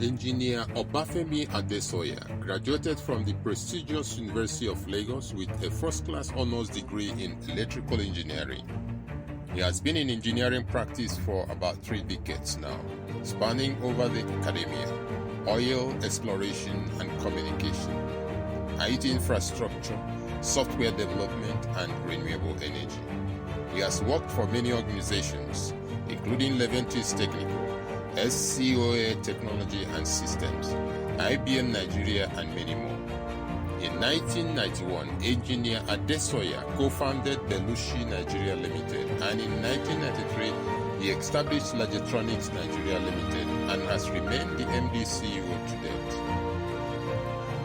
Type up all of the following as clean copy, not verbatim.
Engineer Obafemi Adesanya graduated from the prestigious University of Lagos with a first-class honors degree in electrical engineering. He has been in engineering practice for about 3 decades now, spanning over the academia, oil exploration and communication, IT infrastructure, software development, and renewable energy. He has worked for many organizations, including Leventis Technical, SCOA Technology Systems, IBM Nigeria, and many more. In 1991, Engineer Adesanya co-founded Belushi Nigeria Ltd, and in 1993, he established LAGETRONIX Nigeria Ltd and has remained the MD CEO to date.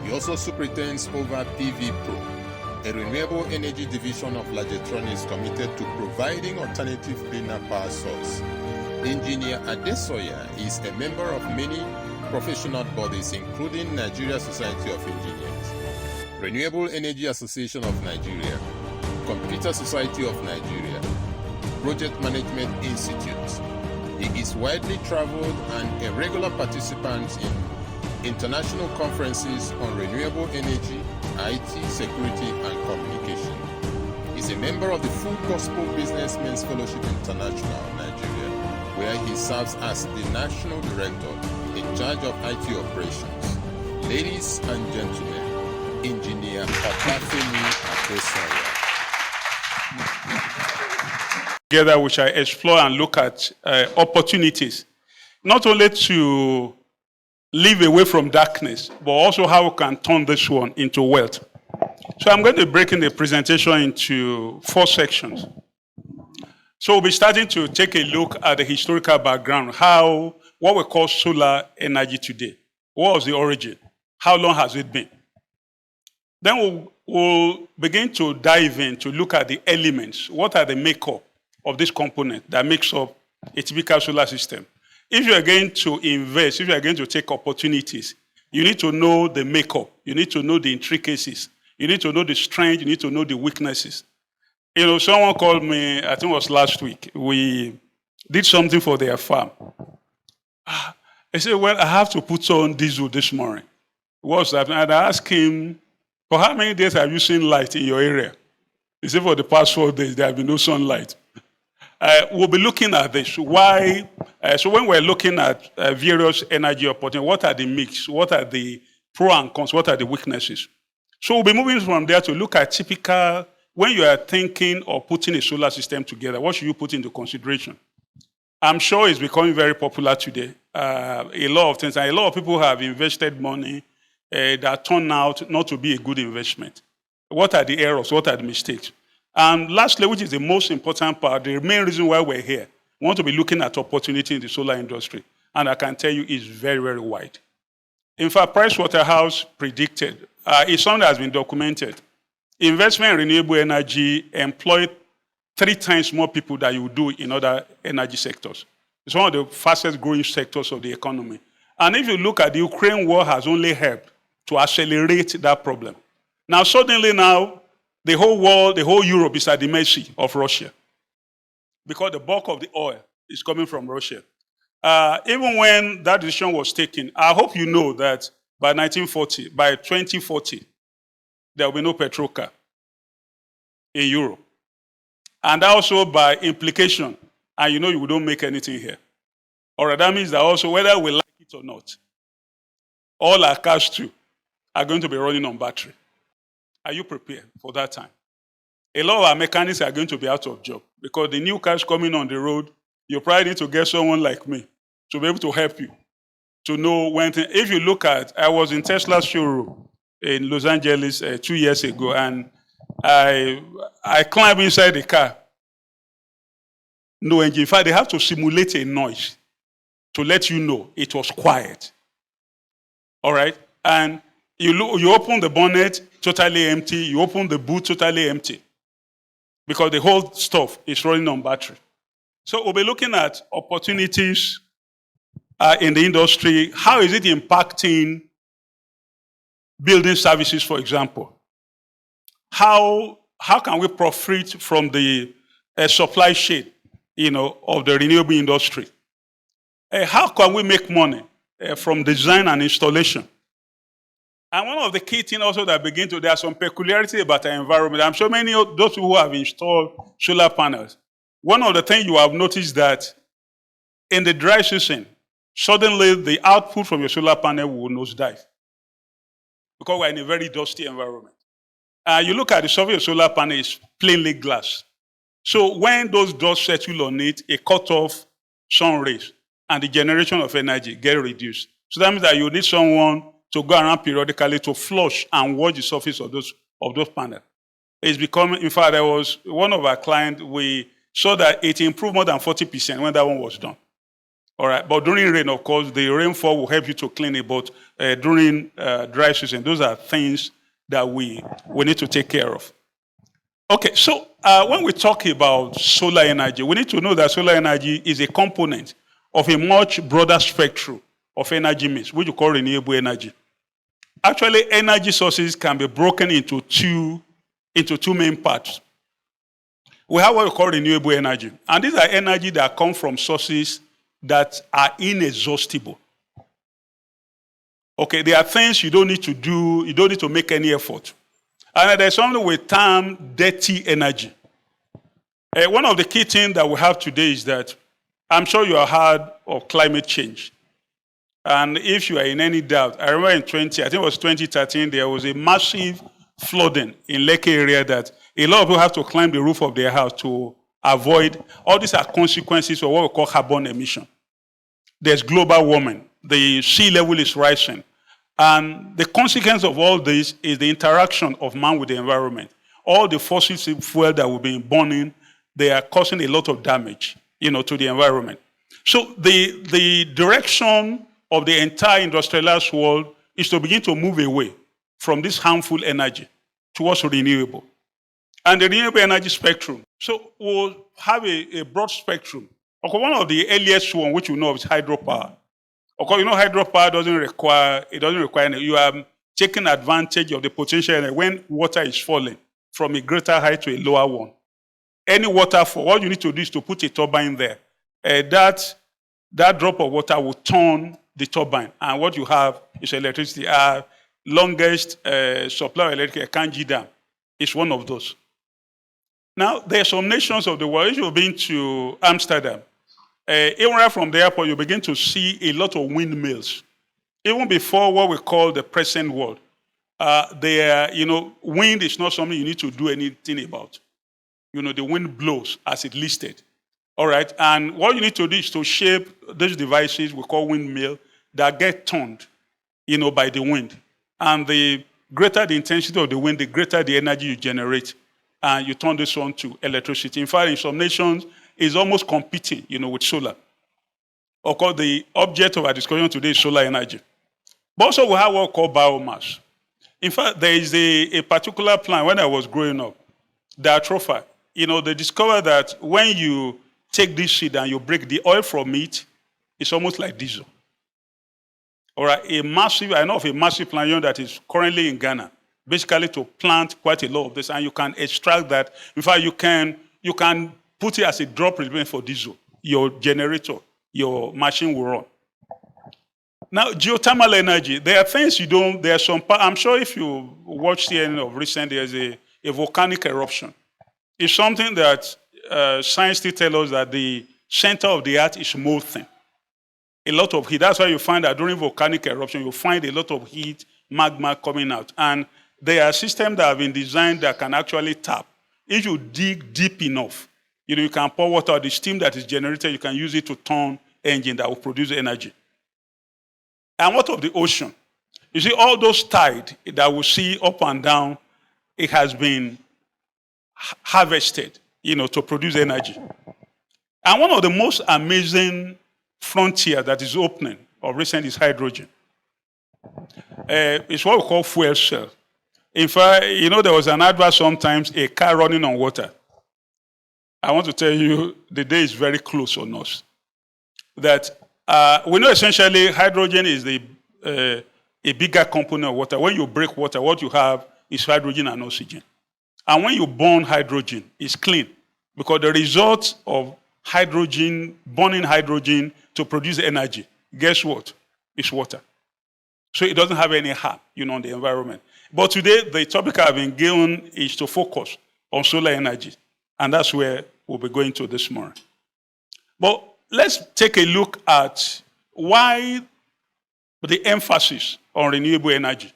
He also superintends over PvPro, a renewable energy division of LAGETRONIX committed to providing alternative cleaner power source. Engineer Adesanya is a member of many professional bodies, including Nigeria Society of Engineers, Renewable Energy Association of Nigeria, Computer Society of Nigeria, Project Management Institute. He is widely traveled and a regular participant in international conferences on renewable energy, IT, security, and communication. He is a member of the Full Gospel Businessmen's Fellowship International, Nigeria, where he serves as the National Director in charge of IT operations. Ladies and gentlemen, Engineer Obafemi Adesanya. Together we shall explore and look at opportunities, not only to live away from darkness, but also how we can turn this one into wealth. So I'm going to break in the presentation into 4 sections. So we'll be starting to take a look at the historical background, what we call solar energy today. What was the origin? How long has it been? Then we'll begin to dive in to look at the elements. What are the makeup of this component that makes up a typical solar system? If you are going to invest, if you are going to take opportunities, you need to know the makeup. You need to know the intricacies. You need to know the strength. You need to know the weaknesses. You know, someone called me, I think it was last week. We did something for their farm. I said, well, I have to put on diesel this morning. What's that? And I asked him, for how many days have you seen light in your area? He said, for the past 4 days, there have been no sunlight. We'll be looking at this. Why? So when we're looking at various energy opportunities, what are the mix? What are the pros and cons? What are the weaknesses? So we'll be moving from there to look at typical, when you are thinking of putting a solar system together, what should you put into consideration? I'm sure it's becoming very popular today. A lot of things, and a lot of people have invested money that turn out not to be a good investment. What are the errors? What are the mistakes? And lastly, which is the most important part, the main reason why we're here, we want to be looking at opportunity in the solar industry. And I can tell you it's very, very wide. In fact, Pricewaterhouse predicted, it's something that has been documented. Investment in renewable energy employ 3 times more people than you would do in other energy sectors. It's one of the fastest growing sectors of the economy. And if you look at the Ukraine war has only helped to accelerate that problem. Now, suddenly now, the whole world, the whole Europe is at the mercy of Russia because the bulk of the oil is coming from Russia. Even when that decision was taken, I hope you know that by 2040, there will be no petrol car in Europe. And also by implication, and you know you don't make anything here. Or that means that also whether we like it or not, all our cars too are going to be running on battery. Are you prepared for that time? A lot of our mechanics are going to be out of job because the new cars coming on the road, you probably need to get someone like me to be able to help you to know when. If you look at, I was in Tesla's showroom in Los Angeles 2 years ago, and I climbed inside the car. No engine. In fact, they have to simulate a noise to let you know it was quiet. All right? And you open the bonnet, totally empty. You open the boot, totally empty. Because the whole stuff is running on battery. So we'll be looking at opportunities in the industry. How is it impacting building services, for example? How can we profit from the supply chain, of the renewable industry? How can we make money from design and installation. And one of the key things also that there are some peculiarities about our environment. I'm sure many of those who have installed solar panels, one of the things you have noticed that in the dry season, suddenly the output from your solar panel will nosedive because we're in a very dusty environment. You look at the surface of your solar panel, it's plainly glass. So when those dust settle on it, it cuts off sun rays and the generation of energy get reduced. So that means that you need someone to go around periodically to flush and wash the surface of those panels. It's becoming, in fact, there was one of our clients, we saw that it improved more than 40% when that one was done. All right, but during rain, of course, the rainfall will help you to clean it, but during dry season, those are things that we need to take care of. Okay, so when we talk about solar energy, we need to know that solar energy is a component of a much broader spectrum of energy mix, which we call renewable energy. Actually, energy sources can be broken into two main parts. We have what we call renewable energy, and these are energy that come from sources that are inexhaustible. Okay, there are things you don't need to do, you don't need to make any effort. And there's something we term dirty energy. One of the key things that we have today is that I'm sure you have heard of climate change. And if you are in any doubt, I remember I think it was 2013, there was a massive flooding in Lekki area that a lot of people have to climb the roof of their house to avoid. All these are consequences of what we call carbon emission. There's global warming. The sea level is rising. And the consequence of all this is the interaction of man with the environment. All the fossil fuel that we've been burning, they are causing a lot of damage, to the environment. So the direction of the entire industrialized world is to begin to move away from this harmful energy towards renewable. And the renewable energy spectrum. So we'll have a broad spectrum. Okay, one of the earliest one, which you know, is hydropower. Okay, hydropower doesn't require any. You are taking advantage of the potential energy when water is falling from a greater height to a lower one. Any waterfall, all you need to do is to put a turbine there. That drop of water will turn the turbine, and what you have is electricity. Our longest supply of electricity, Kanji Dam, is one of those. Now, there are some nations of the world. If you've been to Amsterdam, even right from the airport, you begin to see a lot of windmills. Even before what we call the present world, wind is not something you need to do anything about. The wind blows as it listed. All right, and what you need to do is to shape those devices we call windmill that get turned, by the wind. And the greater the intensity of the wind, the greater the energy you generate, and you turn this on to electricity. In fact, in some nations, it's almost competing, with solar. Of course, the object of our discussion today is solar energy. But also we have what we call biomass. In fact, there is a particular plant when I was growing up, the atrophy. They discovered that when you take this seed and you break the oil from it, it's almost like diesel. All right, I know of a massive plant that is currently in Ghana, basically to plant quite a lot of this, and you can extract that. In fact, you can put it as a drop replacement for diesel. Your generator, your machine will run. Now, geothermal energy, there are things I'm sure if you watch CNN of recent, there's a volcanic eruption. It's something that science still tells us that the center of the earth is molten. A lot of heat. That's why you find that during volcanic eruption, you find a lot of heat, magma coming out. And there are systems that have been designed that can actually tap. If you dig deep enough, you can pour water out. The steam that is generated, you can use it to turn engine that will produce energy. And what of the ocean? You see, all those tide that we see up and down, it has been harvested, to produce energy. And one of the most amazing frontier that is opening of recent is hydrogen. It's what we call fuel cell. In fact, there was an advert sometimes, a car running on water. I want to tell you, the day is very close on us. That we know essentially hydrogen is a bigger component of water. When you break water, what you have is hydrogen and oxygen. And when you burn hydrogen, it's clean. Because the result of burning hydrogen to produce energy, guess what? is water. So it doesn't have any harm, on the environment. But today, the topic I've been given is to focus on solar energy. And that's where we'll be going to this morning. But let's take a look at why the emphasis on renewable energy.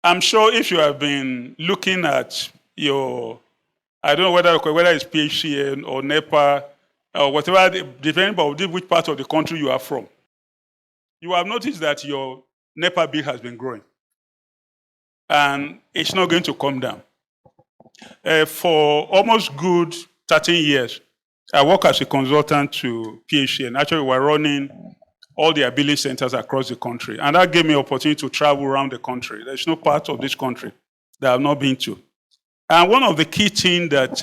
I'm sure if you have been looking at your, I don't know whether it's PHCN or NEPA or whatever, depending on which part of the country you are from, you have noticed that your NEPA bill has been growing. And it's not going to come down. For almost good 13 years, I work as a consultant to PHCN. Actually, we're running all their billing centers across the country. And that gave me opportunity to travel around the country. There's no part of this country that I've not been to. And one of the key things that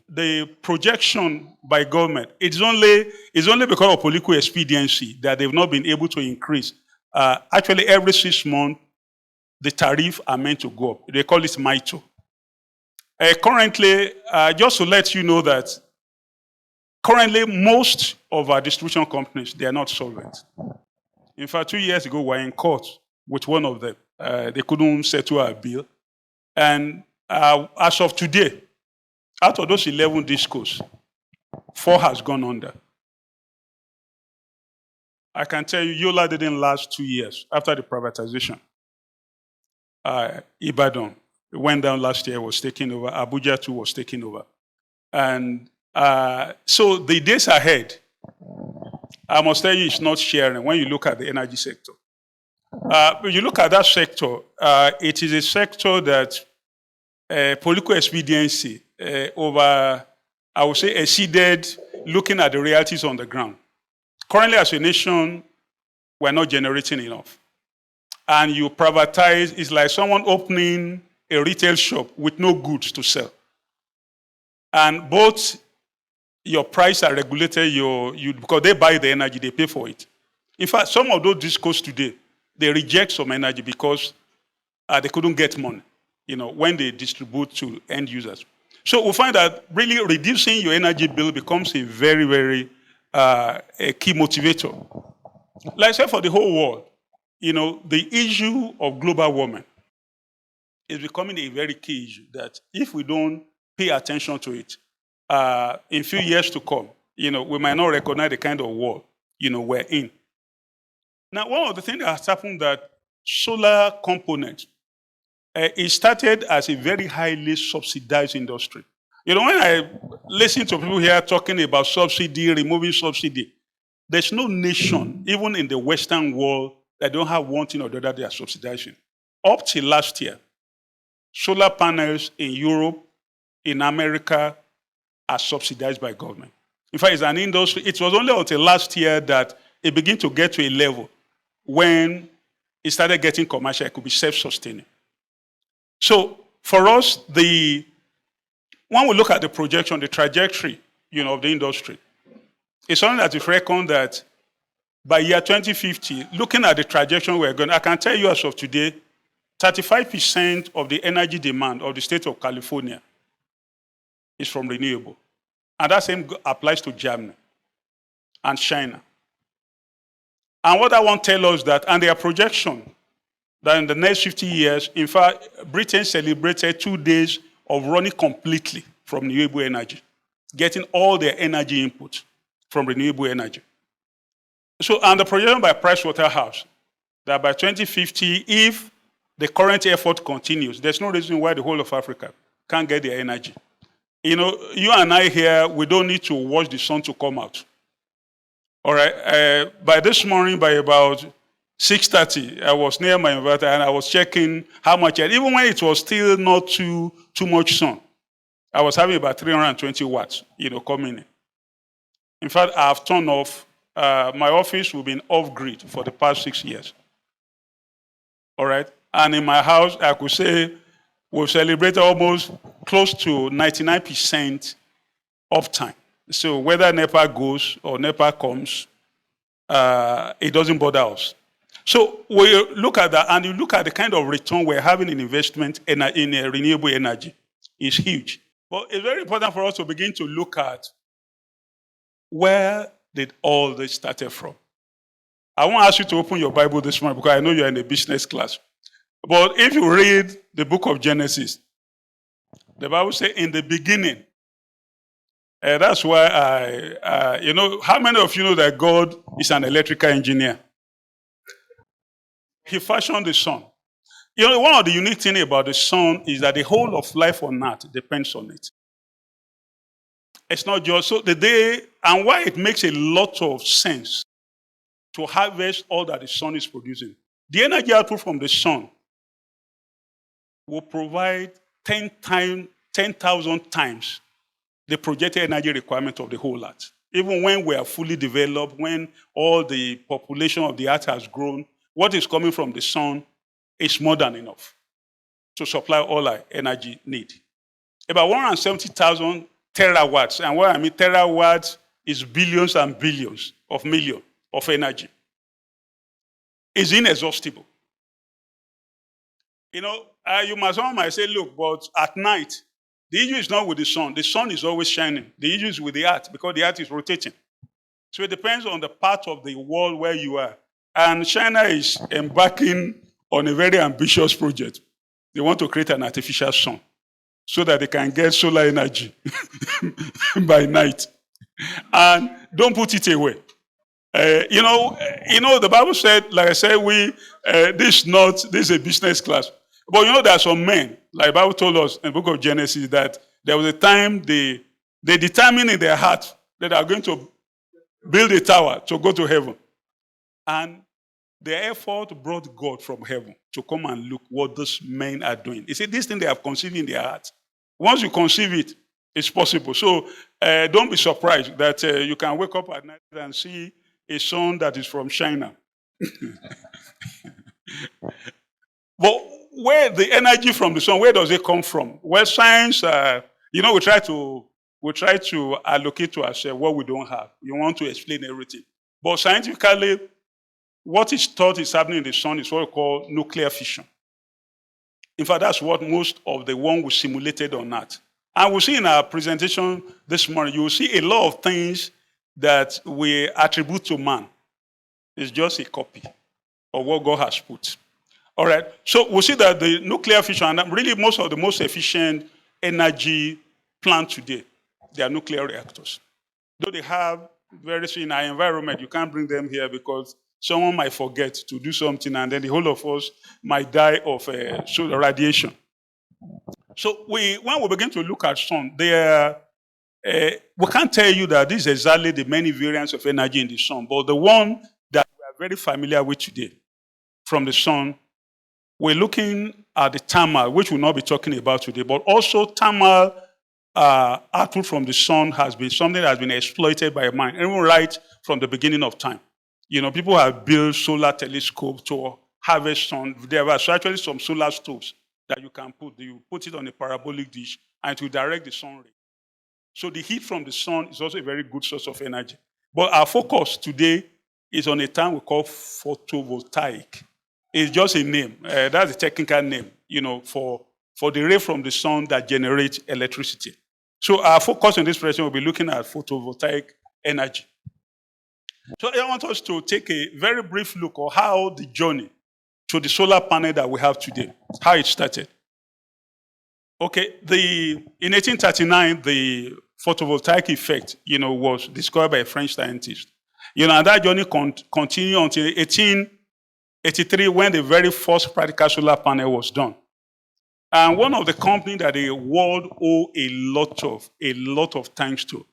the projection by government, it's only because of political expediency that they've not been able to increase. Actually, every 6 months, the tariff are meant to go up. They call it MITO. Currently, just to let you know that currently most of our distribution companies, they are not solvent. In fact, 2 years ago, we were in court with one of them. They couldn't settle our bill. And as of today, out of those 11 discos, 4 has gone under. I can tell you, Yola didn't last 2 years after the privatization. Ibadan went down last year, was taken over. Abuja too was taken over. And so the days ahead, I must tell you, it's not sharing when you look at the energy sector. When you look at that sector, it is a sector that political expediency over, I would say, exceeded looking at the realities on the ground. Currently, as a nation, we're not generating enough. And you privatize, it's like someone opening a retail shop with no goods to sell. And both your price are regulated, because they buy the energy, they pay for it. In fact, some of those discos today, they reject some energy because they couldn't get money, when they distribute to end users. So we find that really reducing your energy bill becomes a very, very a key motivator. Like I said, for the whole world, the issue of global warming is becoming a very key issue that if we don't pay attention to it, in a few years to come, we might not recognize the kind of world, we're in. Now, one of the things that has happened that solar component, it started as a very highly subsidized industry. When I listen to people here talking about subsidy, removing subsidy, there's no nation, even in the Western world, that don't have one thing or the other they are subsidizing. Up till last year, solar panels in Europe, in America, are subsidized by government. In fact, it's an industry. It was only until last year that it began to get to a level when it started getting commercial, it could be self-sustaining. So for us, when we look at the projection, the trajectory, of the industry, it's something that we've reckoned that by year 2050, looking at the trajectory we're going, I can tell you as of today, 35% of the energy demand of the state of California is from renewable. And that same applies to Germany and China. And what I want to tell us that, and their projection, that in the next 50 years, in fact, Britain celebrated 2 days of running completely from renewable energy, getting all their energy input from renewable energy. So, and the projection by Pricewaterhouse, that by 2050, if the current effort continues, there's no reason why the whole of Africa can't get their energy. You and I here, we don't need to watch the sun to come out. All right. By this morning, by about 6:30, I was near my inverter and I was checking how much, even when it was still not too much sun, I was having about 320 watts, coming in. In fact, I've turned off, my office will be off grid for the past 6 years. All right. And in my house, I could say we've celebrated almost close to 99% uptime. So whether NEPA goes or NEPA comes, it doesn't bother us. So we look at that, and you look at the kind of return we're having in investment in renewable energy. It's huge. But it's very important for us to begin to look at where did all this started from? I won't ask you to open your Bible this morning because I know you're in a business class. But if you read the book of Genesis, the Bible says in the beginning. That's why how many of you know that God is an electrical engineer? He fashioned the sun. One of the unique things about the sun is that the whole of life on earth depends on it. It's not just so the day, and why it makes a lot of sense to harvest all that the sun is producing. The energy output from the sun will provide 10,000 times the projected energy requirement of the whole earth. Even when we are fully developed, when all the population of the earth has grown, what is coming from the sun is more than enough to supply all our energy need. About 170,000 terawatts, and what I mean terawatts is billions and billions of millions of energy. Is inexhaustible. Someone might say, look, but at night, the issue is not with the sun. The sun is always shining. The issue is with the earth because the earth is rotating. So it depends on the part of the world where you are. And China is embarking on a very ambitious project. They want to create an artificial sun so that they can get solar energy by night. And don't put it away. The Bible said, like I said, this is a business class. But there are some men, like the Bible told us in the book of Genesis, that there was a time they determined in their heart that they are going to build a tower to go to heaven. And their effort brought God from heaven to come and look what these men are doing. He said, this thing they have conceived in their heart. Once you conceive it, it's possible. So don't be surprised that you can wake up at night and see a sun that is from China. But where the energy from the sun, where does it come from? Well, science, we try to allocate to ourselves what we don't have. You want to explain everything. But scientifically, what is thought is happening in the sun is what we call nuclear fission. In fact, that's what most of the one we simulated on Earth. And we'll see in our presentation this morning, you will see a lot of things that we attribute to man. It's just a copy of what God has put. All right, so we'll see that the nuclear fission, and really most of the most efficient energy plant today, they are nuclear reactors. Though they have very soon in our environment, you can't bring them here because someone might forget to do something and then the whole of us might die of solar radiation. So when we begin to look at sun, we can't tell you that this is exactly the many variants of energy in the sun, but the one that we are very familiar with today from the sun, we're looking at the thermal, which we'll not be talking about today, but also thermal output from the sun has been something that has been exploited by man, even right from the beginning of time. People have built solar telescopes to harvest sun. There are actually some solar stoves that you can put it on a parabolic dish and it will direct the sun ray. So the heat from the sun is also a very good source of energy. But our focus today is on a term we call photovoltaic. It's just a name. That's a technical name, for the ray from the sun that generates electricity. So our focus in this presentation will be looking at photovoltaic energy. So I want us to take a very brief look at how the journey to the solar panel that we have today, how it started. Okay, in 1839, the photovoltaic effect, was discovered by a French scientist. And that journey continued until 1883 when the very first practical solar panel was done. And one of the companies that the world owe a lot of thanks to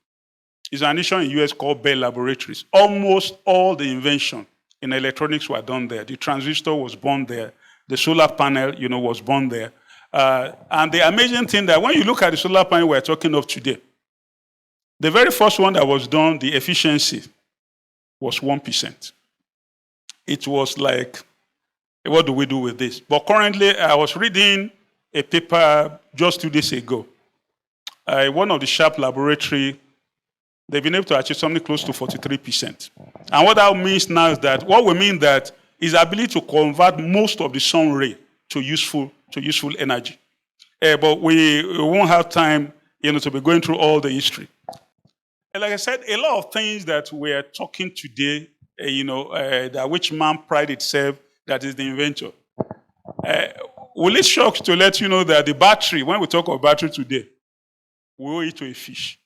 is an nation in the US called Bell Laboratories. Almost all the invention in electronics were done there. The transistor was born there. The solar panel, was born there. And the amazing thing that when you look at the solar panel we're talking of today, the very first one that was done, the efficiency was 1%. It was like, what do we do with this? But currently, I was reading a paper just 2 days ago. One of the Sharp laboratory, they've been able to achieve something close to 43%. And what that means now is that, what we mean that is the ability to convert most of the sun ray to useful energy. But we won't have time, to be going through all the history. Like I said, a lot of things that we're talking today, that which man pride itself that is the inventor. Will it shock to let you know that the battery, when we talk of battery today, we owe it to a fish?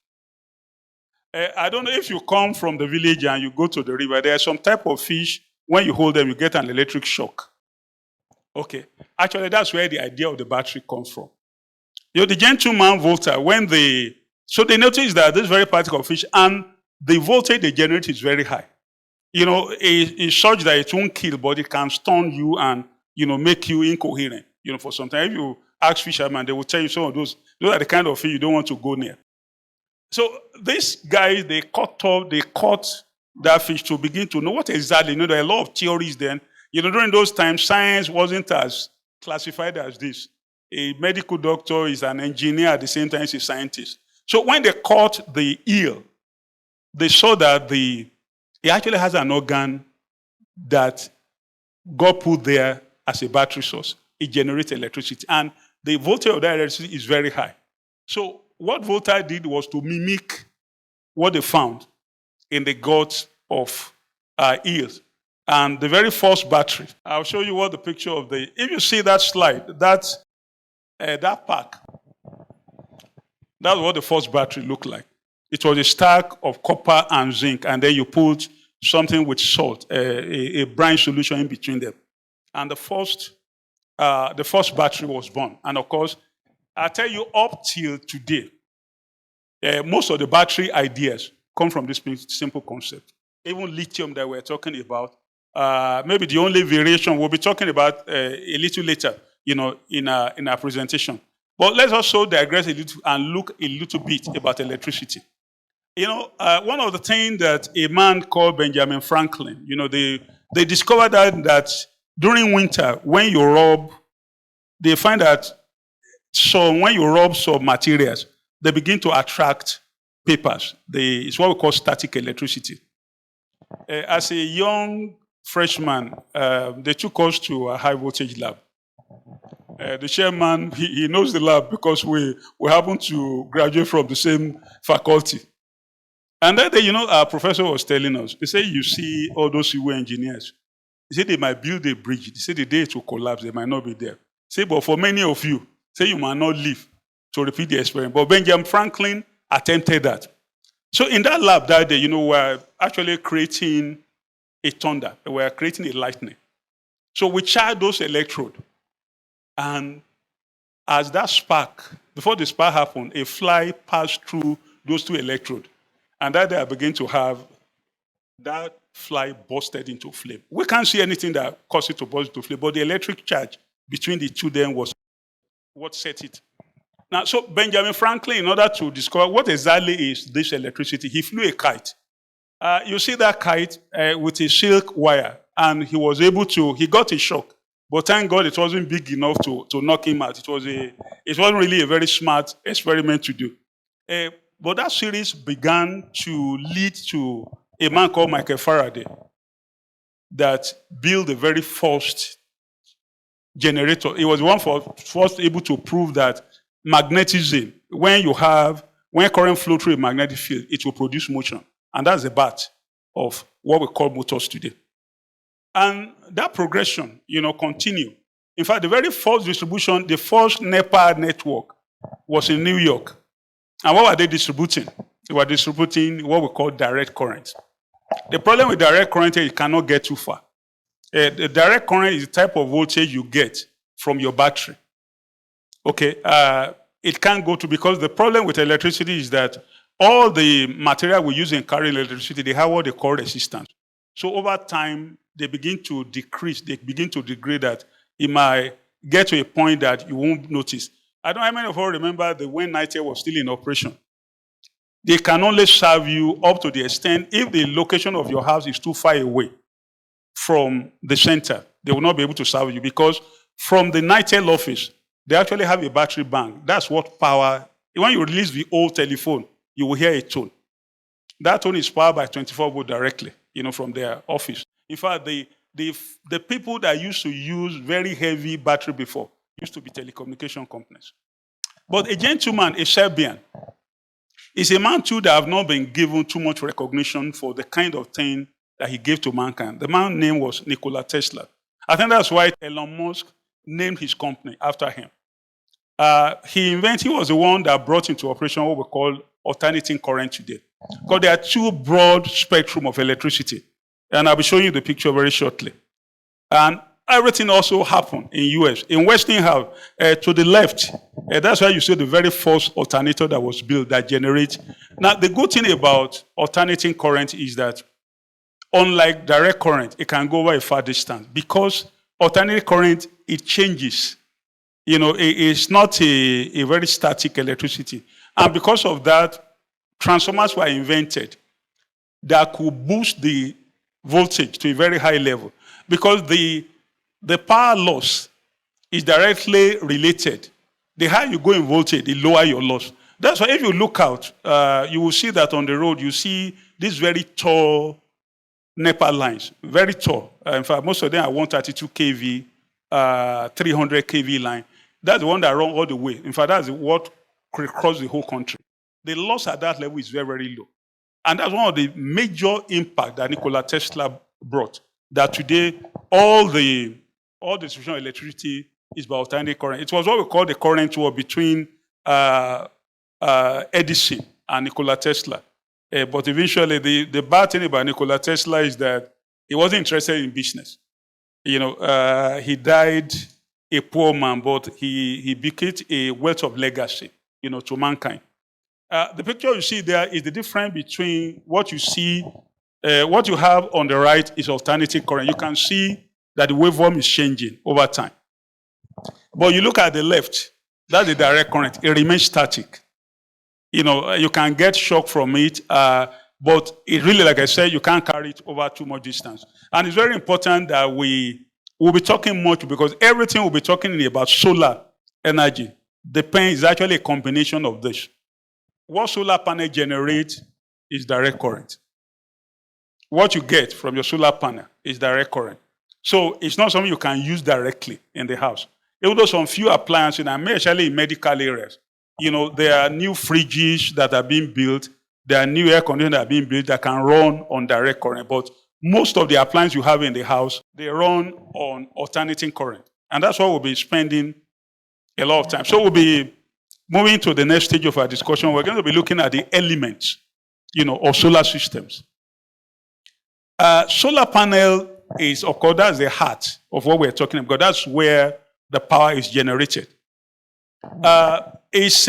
I don't know if you come from the village and you go to the river, there are some type of fish, when you hold them, you get an electric shock. Okay. Actually, that's where the idea of the battery comes from. The gentleman Volta, so they noticed that this very particle fish, and the voltage they generate is very high. It's such that it won't kill, but it can stun you and, make you incoherent. For some time, if you ask fishermen, they will tell you some of those are the kind of fish you don't want to go near. So these guys, they caught that fish to begin to know what exactly, there are a lot of theories then. During those times, science wasn't as classified as this. A medical doctor is an engineer at the same time as a scientist. So when they caught the eel, they saw that it actually has an organ that God put there as a battery source. It generates electricity. And the voltage of that electricity is very high. So what Volta did was to mimic what they found in the guts of eels. And the very first battery, I'll show you what the picture of if you see that slide, that pack, that's what the first battery looked like. It was a stack of copper and zinc, and then you put something with salt, a brine solution in between them. And the first battery was born. And of course, I tell you, up till today, most of the battery ideas come from this simple concept. Even lithium that we're talking about, maybe the only variation we'll be talking about a little later, in our presentation. But let's also digress a little and look a little bit about electricity. One of the things that a man called Benjamin Franklin, they discovered that during winter, when you rub, they find that when you rub some materials, they begin to attract papers. It's what we call static electricity. As a young freshman, they took us to a high voltage lab. The chairman, he knows the lab because we happen to graduate from the same faculty. And that day, our professor was telling us, he said, you see all those civil engineers. He said they might build a bridge. He said the day it will collapse, they might not be there. He said, but for many of you, say you might not live to repeat the experiment. But Benjamin Franklin attempted that. So in that lab that day, we're actually creating a thunder. We're creating a lightning. So we charge those electrodes. And as that spark, before the spark happened, a fly passed through those two electrodes. And that day I began to have that fly busted into flame. We can't see anything that caused it to burst into flame, but the electric charge between the two then was what set it. Now, so Benjamin Franklin, in order to discover what exactly is this electricity, he flew a kite. You see that kite with a silk wire, and he was able to, he got a shock. But thank God it wasn't big enough to knock him out. It wasn't really a very smart experiment to do. But that series began to lead to a man called Michael Faraday that built the very first generator. He was the one first able to prove that magnetism, when current flow through a magnetic field, it will produce motion. And that's the birth of what we call motors today. And that progression, continue. In fact, the very first distribution, the first NEPA network was in New York. And what were they distributing? They were distributing what we call direct current. The problem with direct current is it cannot get too far. The direct current is the type of voltage you get from your battery. Okay, it can't go to, because the problem with electricity is that all the material we use in carrying electricity, they have what they call resistance. So over time, they begin to decrease, they begin to degrade that. It might get to a point that you won't notice. I don't know how many of you remember when NITEL was still in operation. They can only serve you up to the extent if the location of your house is too far away from the center. They will not be able to serve you, because from the NITEL office, they actually have a battery bank. That's what power. When you release the old telephone, you will hear a tone. That tone is powered by 24 volt directly, from their office. In fact, the people that used to use very heavy battery before used to be telecommunication companies. But a gentleman, a Serbian, He's a man too that have not been given too much recognition for the kind of thing that he gave to mankind. The man's name was Nikola Tesla. I think that's why Elon Musk named his company after him. He was the one that brought into operation what we call alternating current today. Because there are two broad spectrum of electricity. And I'll be showing you the picture very shortly. And everything also happened in US. In Westinghouse, to the left, that's why you see the very first alternator that was built that generates. Now, the good thing about alternating current is that unlike direct current, it can go over a far distance. Because alternating current, it changes. You know, it's not a very static electricity. And because of that, transformers were invented that could boost the voltage to a very high level. Because the power loss is directly related. The higher you go in voltage, the lower your loss. That's why if you look out, you will see that on the road, you see these very tall NEPA lines, very tall. In fact, most of them are 132 kV, 300 kV line. That's the one that runs all the way. In fact, that's what crosses the whole country. The loss at that level is very, very low. And that's one of the major impacts that Nikola Tesla brought. That today, all the distribution of electricity is by alternating current. It was what we call the current war between Edison and Nikola Tesla. But eventually, the bad thing about Nikola Tesla is that he wasn't interested in business. You know, he died a poor man, but he became a wealth of legacy, you know, to mankind. The picture you see there is the difference between what you see, what you have on the right is alternating current. You can see that the waveform is changing over time. But you look at the left, that's the direct current. It remains static. You know, you can get shock from it, but it really, like I said, you can't carry it over too much distance. And it's very important that we'll be talking much because everything we'll be talking about solar energy is actually a combination of this. What solar panel generates is direct current. What you get from your solar panel is direct current. So it's not something you can use directly in the house. Even though some few appliances, and especially in medical areas, you know, there are new fridges that are being built, there are new air conditioners that are being built that can run on direct current. But most of the appliances you have in the house, they run on alternating current. And that's what we'll be spending a lot of time. So we'll be moving to the next stage of our discussion. We're going to be looking at the elements, you know, of solar systems. Solar panel is, of course, that's the heart of what we're talking about. That's where the power is generated. It's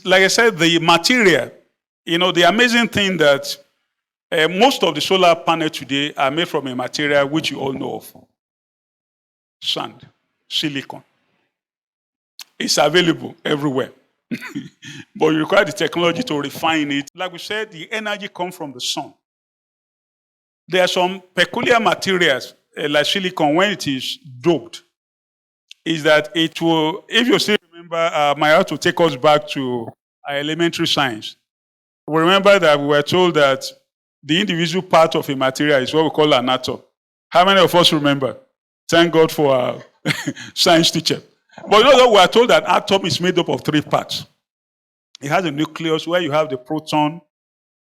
like I said, the material. You know, the amazing thing that most of the solar panels today are made from a material which you all know of. Sand, silicon. It's available everywhere. But you require the technology to refine it. Like we said, the energy comes from the sun. There are some peculiar materials, like silicon, when it is doped, is that it will, if you still remember, I have to take us back to our elementary science. We remember that we were told that the individual part of a material is what we call an atom. How many of us remember? Thank God for our science teacher. But you know, we are told that atom is made up of 3 parts. It has a nucleus where you have the proton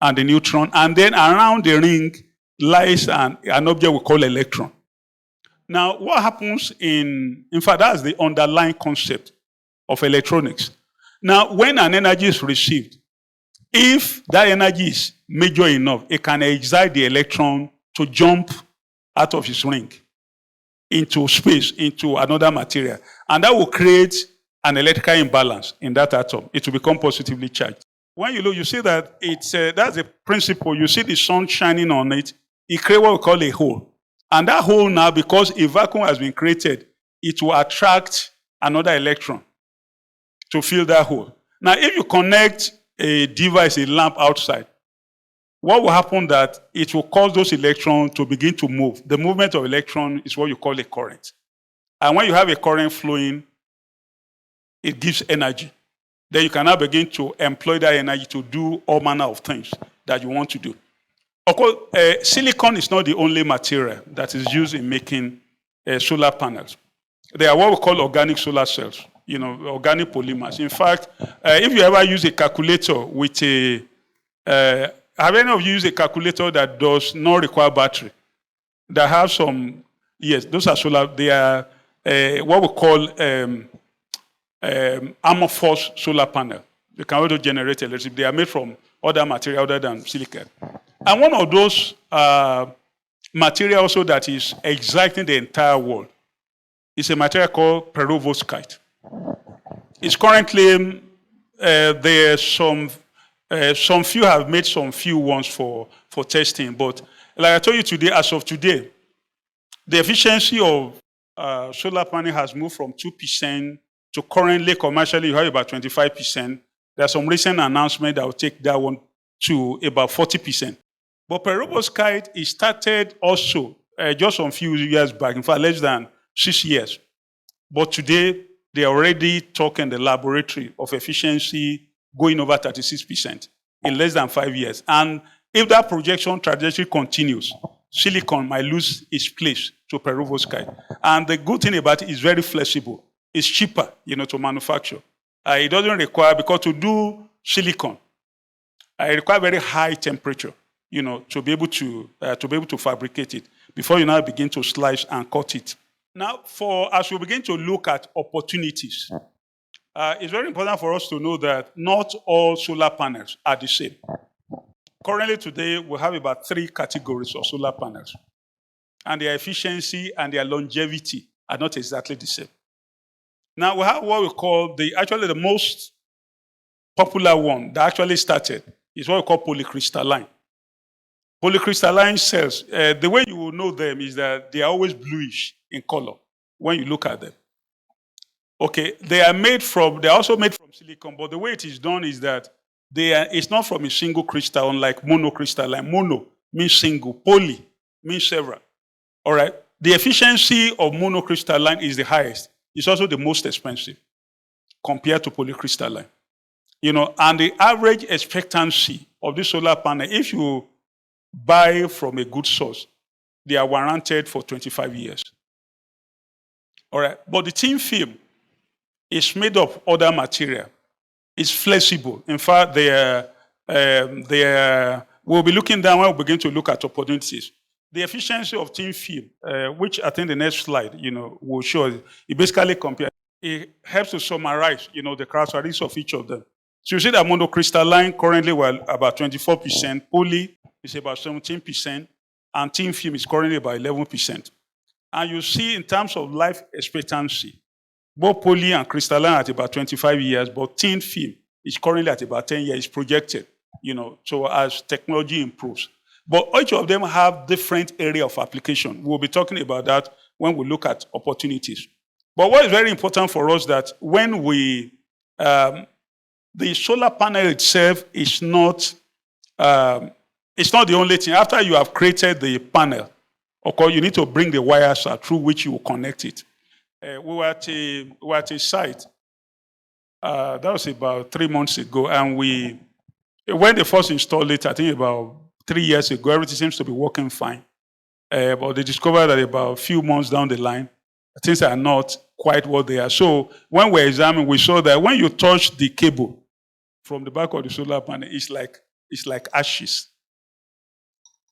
and the neutron, and then around the ring lies an object we call electron. Now, what happens in fact, that's the underlying concept of electronics. Now, when an energy is received, if that energy is major enough, it can excite the electron to jump out of its ring into space, into another material. And that will create an electrical imbalance in that atom. It will become positively charged. When you look, you see that that's a principle. You see the sun shining on it. It creates what we call a hole. And that hole now, because a vacuum has been created, it will attract another electron to fill that hole. Now, if you connect a device, a lamp outside, what will happen that it will cause those electrons to begin to move. The movement of electron is what you call a current. And when you have a current flowing, it gives energy. Then you can now begin to employ that energy to do all manner of things that you want to do. Of course, silicon is not the only material that is used in making solar panels. They are what we call organic solar cells. organic polymers. In fact, if you ever use a calculator with have any of you used a calculator that does not require battery? That have some, yes, those are solar, they are what we call amorphous solar panel. They can also generate electricity. They are made from other material other than silicon. And one of those material also that is exciting the entire world is a material called perovskite. It's currently, there are some few have made some few ones for testing, but like I told you today, as of today, the efficiency of solar panel has moved from 2% to currently commercially you have about 25%. There's some recent announcement that will take that one to about 40%. But perovskite is started also just some few years back, in fact less than 6 years. But today they are already talking in the laboratory of efficiency going over 36% in less than 5 years. And if that projection trajectory continues, silicon might lose its place to perovskite. And the good thing about it is very flexible. It's cheaper, to manufacture. It doesn't require, because to do silicon, it requires very high temperature, to be able to fabricate it before you now begin to slice and cut it. Now, as we begin to look at opportunities, it's very important for us to know that not all solar panels are the same. Currently today, we have about 3 categories of solar panels. And their efficiency and their longevity are not exactly the same. Now, we have what we call the most popular one that actually started is what we call polycrystalline. Polycrystalline cells, the way you will know them is that they are always bluish in color when you look at them. Okay, they are also made from silicon, but the way it is done is that it's not from a single crystal, unlike monocrystalline. Mono means single, poly means several. All right, the efficiency of monocrystalline is the highest. It's also the most expensive compared to polycrystalline. And the average expectancy of the solar panel, if you buy from a good source, they are warranted for 25 years. All right, but the thin film is made of other material. It's flexible. In fact, we'll be looking down when we begin to look at opportunities. The efficiency of thin film, which I think the next slide, will show, it basically compares. It helps to summarize, the characteristics of each of them. So you see that monocrystalline currently we're about 24%, poly is about 17%, and thin film is currently about 11%. And you see in terms of life expectancy, both poly and crystalline at about 25 years, but thin film is currently at about 10 years, projected, so as technology improves. But each of them have different area of application. We'll be talking about that when we look at opportunities. But what is very important for us that when the solar panel itself is not, it's not the only thing. After you have created the panel, of course, you need to bring the wires out through which you will connect it. We were at a site, that was about 3 months ago, and when they first installed it, I think about 3 years ago, everything seems to be working fine. But they discovered that about a few months down the line, things are not quite what they are. So when we examined, we saw that when you touch the cable from the back of the solar panel, it's like ashes.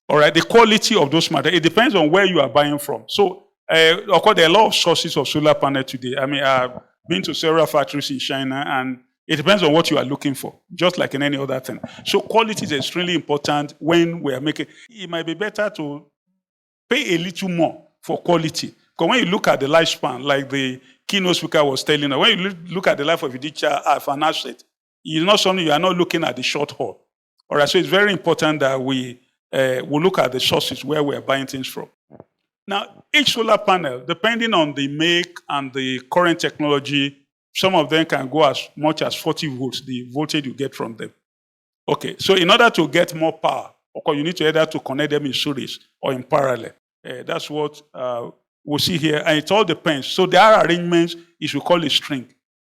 All right, the quality of those materials, it depends on where you are buying from. So, of course, there are a lot of sources of solar panel today. I mean, I've been to several factories in China, and it depends on what you are looking for, just like in any other thing. So quality is extremely important when we are making. It might be better to pay a little more for quality. Because when you look at the lifespan, like the keynote speaker was telling us, when you look at the life of a digital an asset, it's not something you are not looking at the short haul. All right, so it's very important that we look at the sources where we are buying things from. Now, each solar panel, depending on the make and the current technology, some of them can go as much as 40 volts, the voltage you get from them. Okay, so in order to get more power, okay, you need to either to connect them in series or in parallel. That's what we'll see here, and it all depends. So there are arrangements, is we call a string.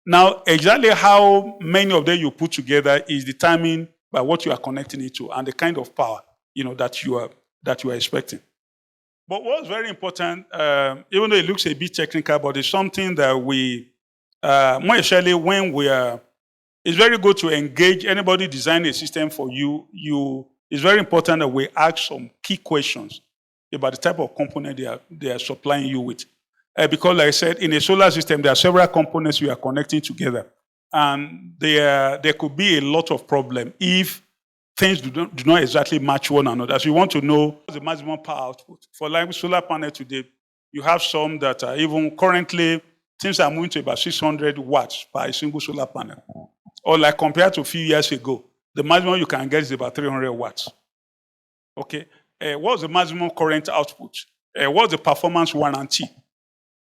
Now, exactly how many of them you put together is determined by what you are connecting it to and the kind of power, that you are expecting. But what's very important, even though it looks a bit technical, but it's something that we more especially when it's very good to engage anybody design a system for you. It's very important that we ask some key questions about the type of component they are supplying you with. Because like I said, in a solar system, there are several components you are connecting together. And there could be a lot of problem if things do not exactly match one another. So you want to know the maximum power output. For like solar panel today, you have some that are even currently, things are moving to about 600 watts per a single solar panel. Or like compared to a few years ago, the maximum you can get is about 300 watts. Okay, what's the maximum current output? What's the performance warranty?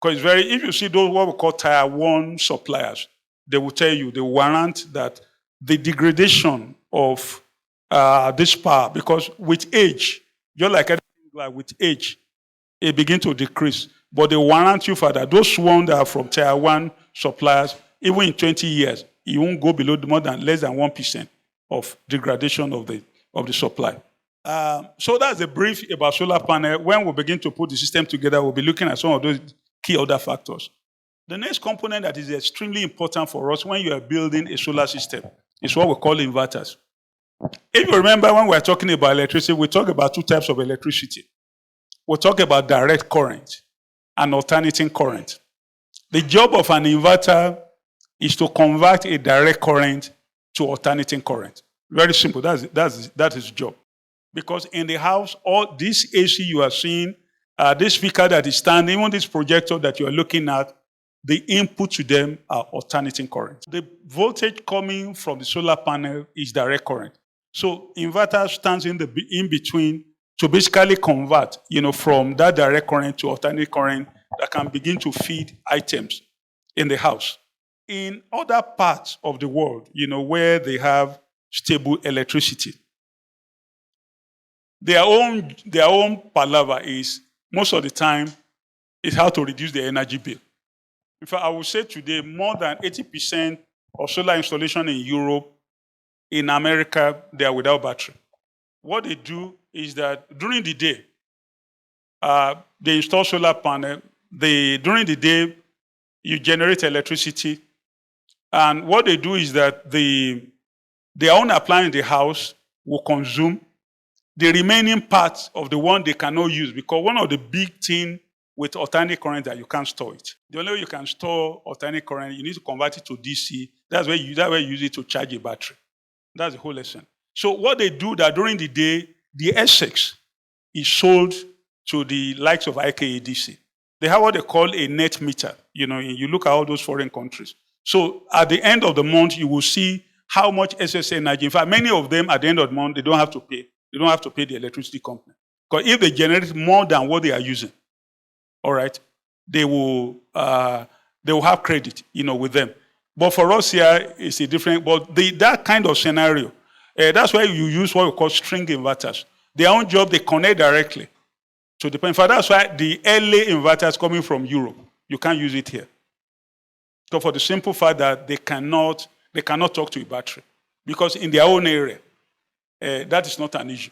Because if you see those what we call tier 1 suppliers, they will tell you, they warrant that the degradation of this power, because with age, just like with age, it begins to decrease. But they warrant you for that. Those ones that are from tier 1 suppliers, even in 20 years, it won't go below less than 1% of degradation of the supply. So that's a brief about solar panel. When we begin to put the system together, we'll be looking at some of those key other factors. The next component that is extremely important for us when you are building a solar system is what we call inverters. If you remember when we were talking about electricity, we talk about 2 types of electricity. We talk about direct current and alternating current. The job of an inverter is to convert a direct current to alternating current. Very simple. That is job. Because in the house, all this AC you are seeing, this speaker that is standing, even this projector that you are looking at, the input to them are alternating current. The voltage coming from the solar panel is direct current. So inverter stands in between to basically convert, from that direct current to alternating current that can begin to feed items in the house. In other parts of the world, where they have stable electricity, their own palaver is, most of the time, is how to reduce the energy bill. In fact, I would say today, more than 80% of solar installation in Europe, in America, they are without battery. What they do is that during the day, they install solar panel. During the day, you generate electricity. And what they do is that their own appliance in the house will consume the remaining parts of the one they cannot use, because one of the big things with alternating current that you can't store it. The only way you can store alternating current, you need to convert it to DC. That's where you use it to charge a battery. That's the whole lesson. So what they do that during the day, the excess is sold to the likes of IKADC. They have what they call a net meter. You look at all those foreign countries. So at the end of the month, you will see how much excess energy. In fact, many of them at the end of the month, they don't have to pay. They don't have to pay the electricity company. Because if they generate more than what they are using, all right, they will have credit, with them. But for us here, it's a different, but that kind of scenario, that's why you use what we call string inverters. Their own job, they connect directly to the, in fact, that's why the LA inverters coming from Europe, you can't use it here. So for the simple fact that they cannot talk to a battery, because in their own area, that is not an issue.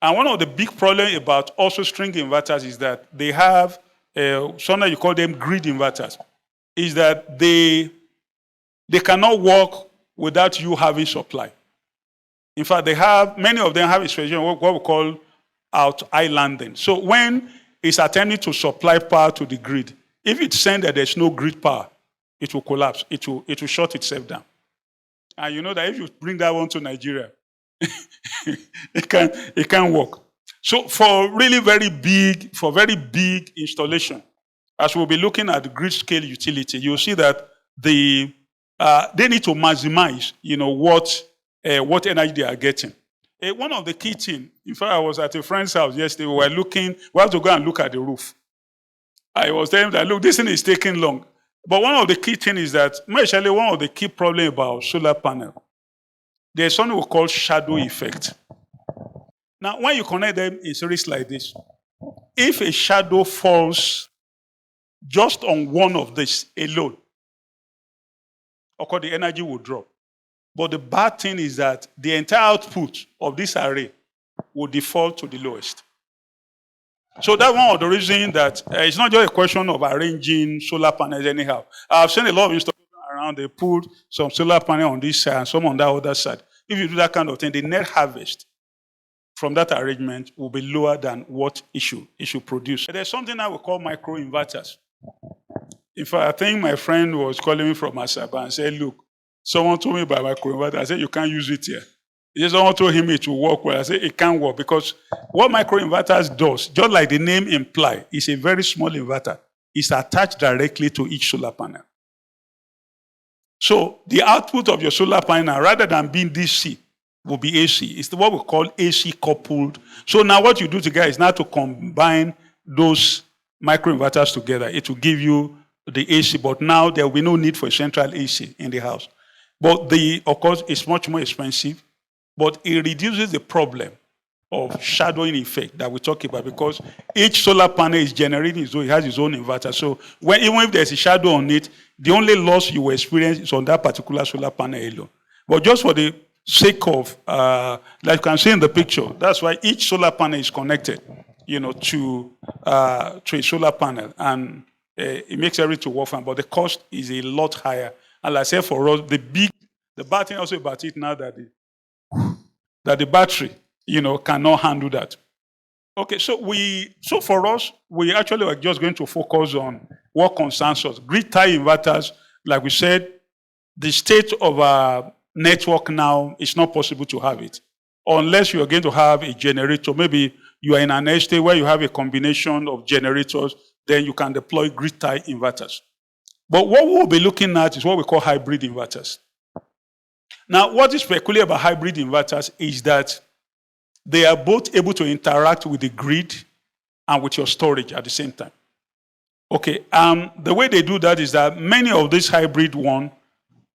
And one of the big problems about also string inverters is that they have, sometimes you call them grid inverters, is that they cannot work without you having supply. In fact, many of them have a situation, what we call out islanding. So when it's attempting to supply power to the grid, if it's saying that there's no grid power, it will collapse. It will shut itself down. And you know that if you bring that one to Nigeria, it can work. So for very big installation, as we'll be looking at the grid scale utility, you'll see that they need to maximize, what energy they are getting. One of the key things, in fact, I was at a friend's house yesterday. We had to go and look at the roof. I was telling them that, look, this thing is taking long. But one of the key things is that, actually, one of the key problems about solar panel, there's something we call shadow effect. Now, when you connect them in series like this, if a shadow falls just on one of this alone, of course, the energy will drop. But the bad thing is that the entire output of this array will default to the lowest. So that's one of the reasons that it's not just a question of arranging solar panels anyhow. I've seen a lot of installations around, they put some solar panel on this side and some on that other side. If you do that kind of thing, the net harvest from that arrangement will be lower than what it should produce. There's something I would call microinverters. In fact, I think my friend was calling me from Asaba and said, look, someone told me about microinverter. I said, you can't use it here. Someone told him it will work well. I said, it can't work because what microinverters does, just like the name implies, is a very small inverter. It's attached directly to each solar panel. So the output of your solar panel, rather than being DC, will be AC. It's what we call AC coupled. So now what you do together is now to combine those microinverters together. It will give you the AC, but now there will be no need for a central AC in the house. But of course, it's much more expensive, but it reduces the problem of shadowing effect that we talk about because each solar panel is generating it has its own inverter. So even if there's a shadow on it, the only loss you will experience is on that particular solar panel alone. But just for the sake of, like you can see in the picture, that's why each solar panel is connected, to a solar panel, and it makes everything work fine. But the cost is a lot higher. And like I said, for us, the bad thing also about it now that the battery, cannot handle that. Okay, so for us, we actually are just going to focus on what concerns us. Grid-tie inverters, like we said, the state of our network now, it's not possible to have it. Unless you are going to have a generator. Maybe you are in an estate where you have a combination of generators, then you can deploy grid-tie inverters. But what we'll be looking at is what we call hybrid inverters. Now, what is peculiar about hybrid inverters is that they are both able to interact with the grid and with your storage at the same time. Okay, the way they do that is that many of these hybrid ones,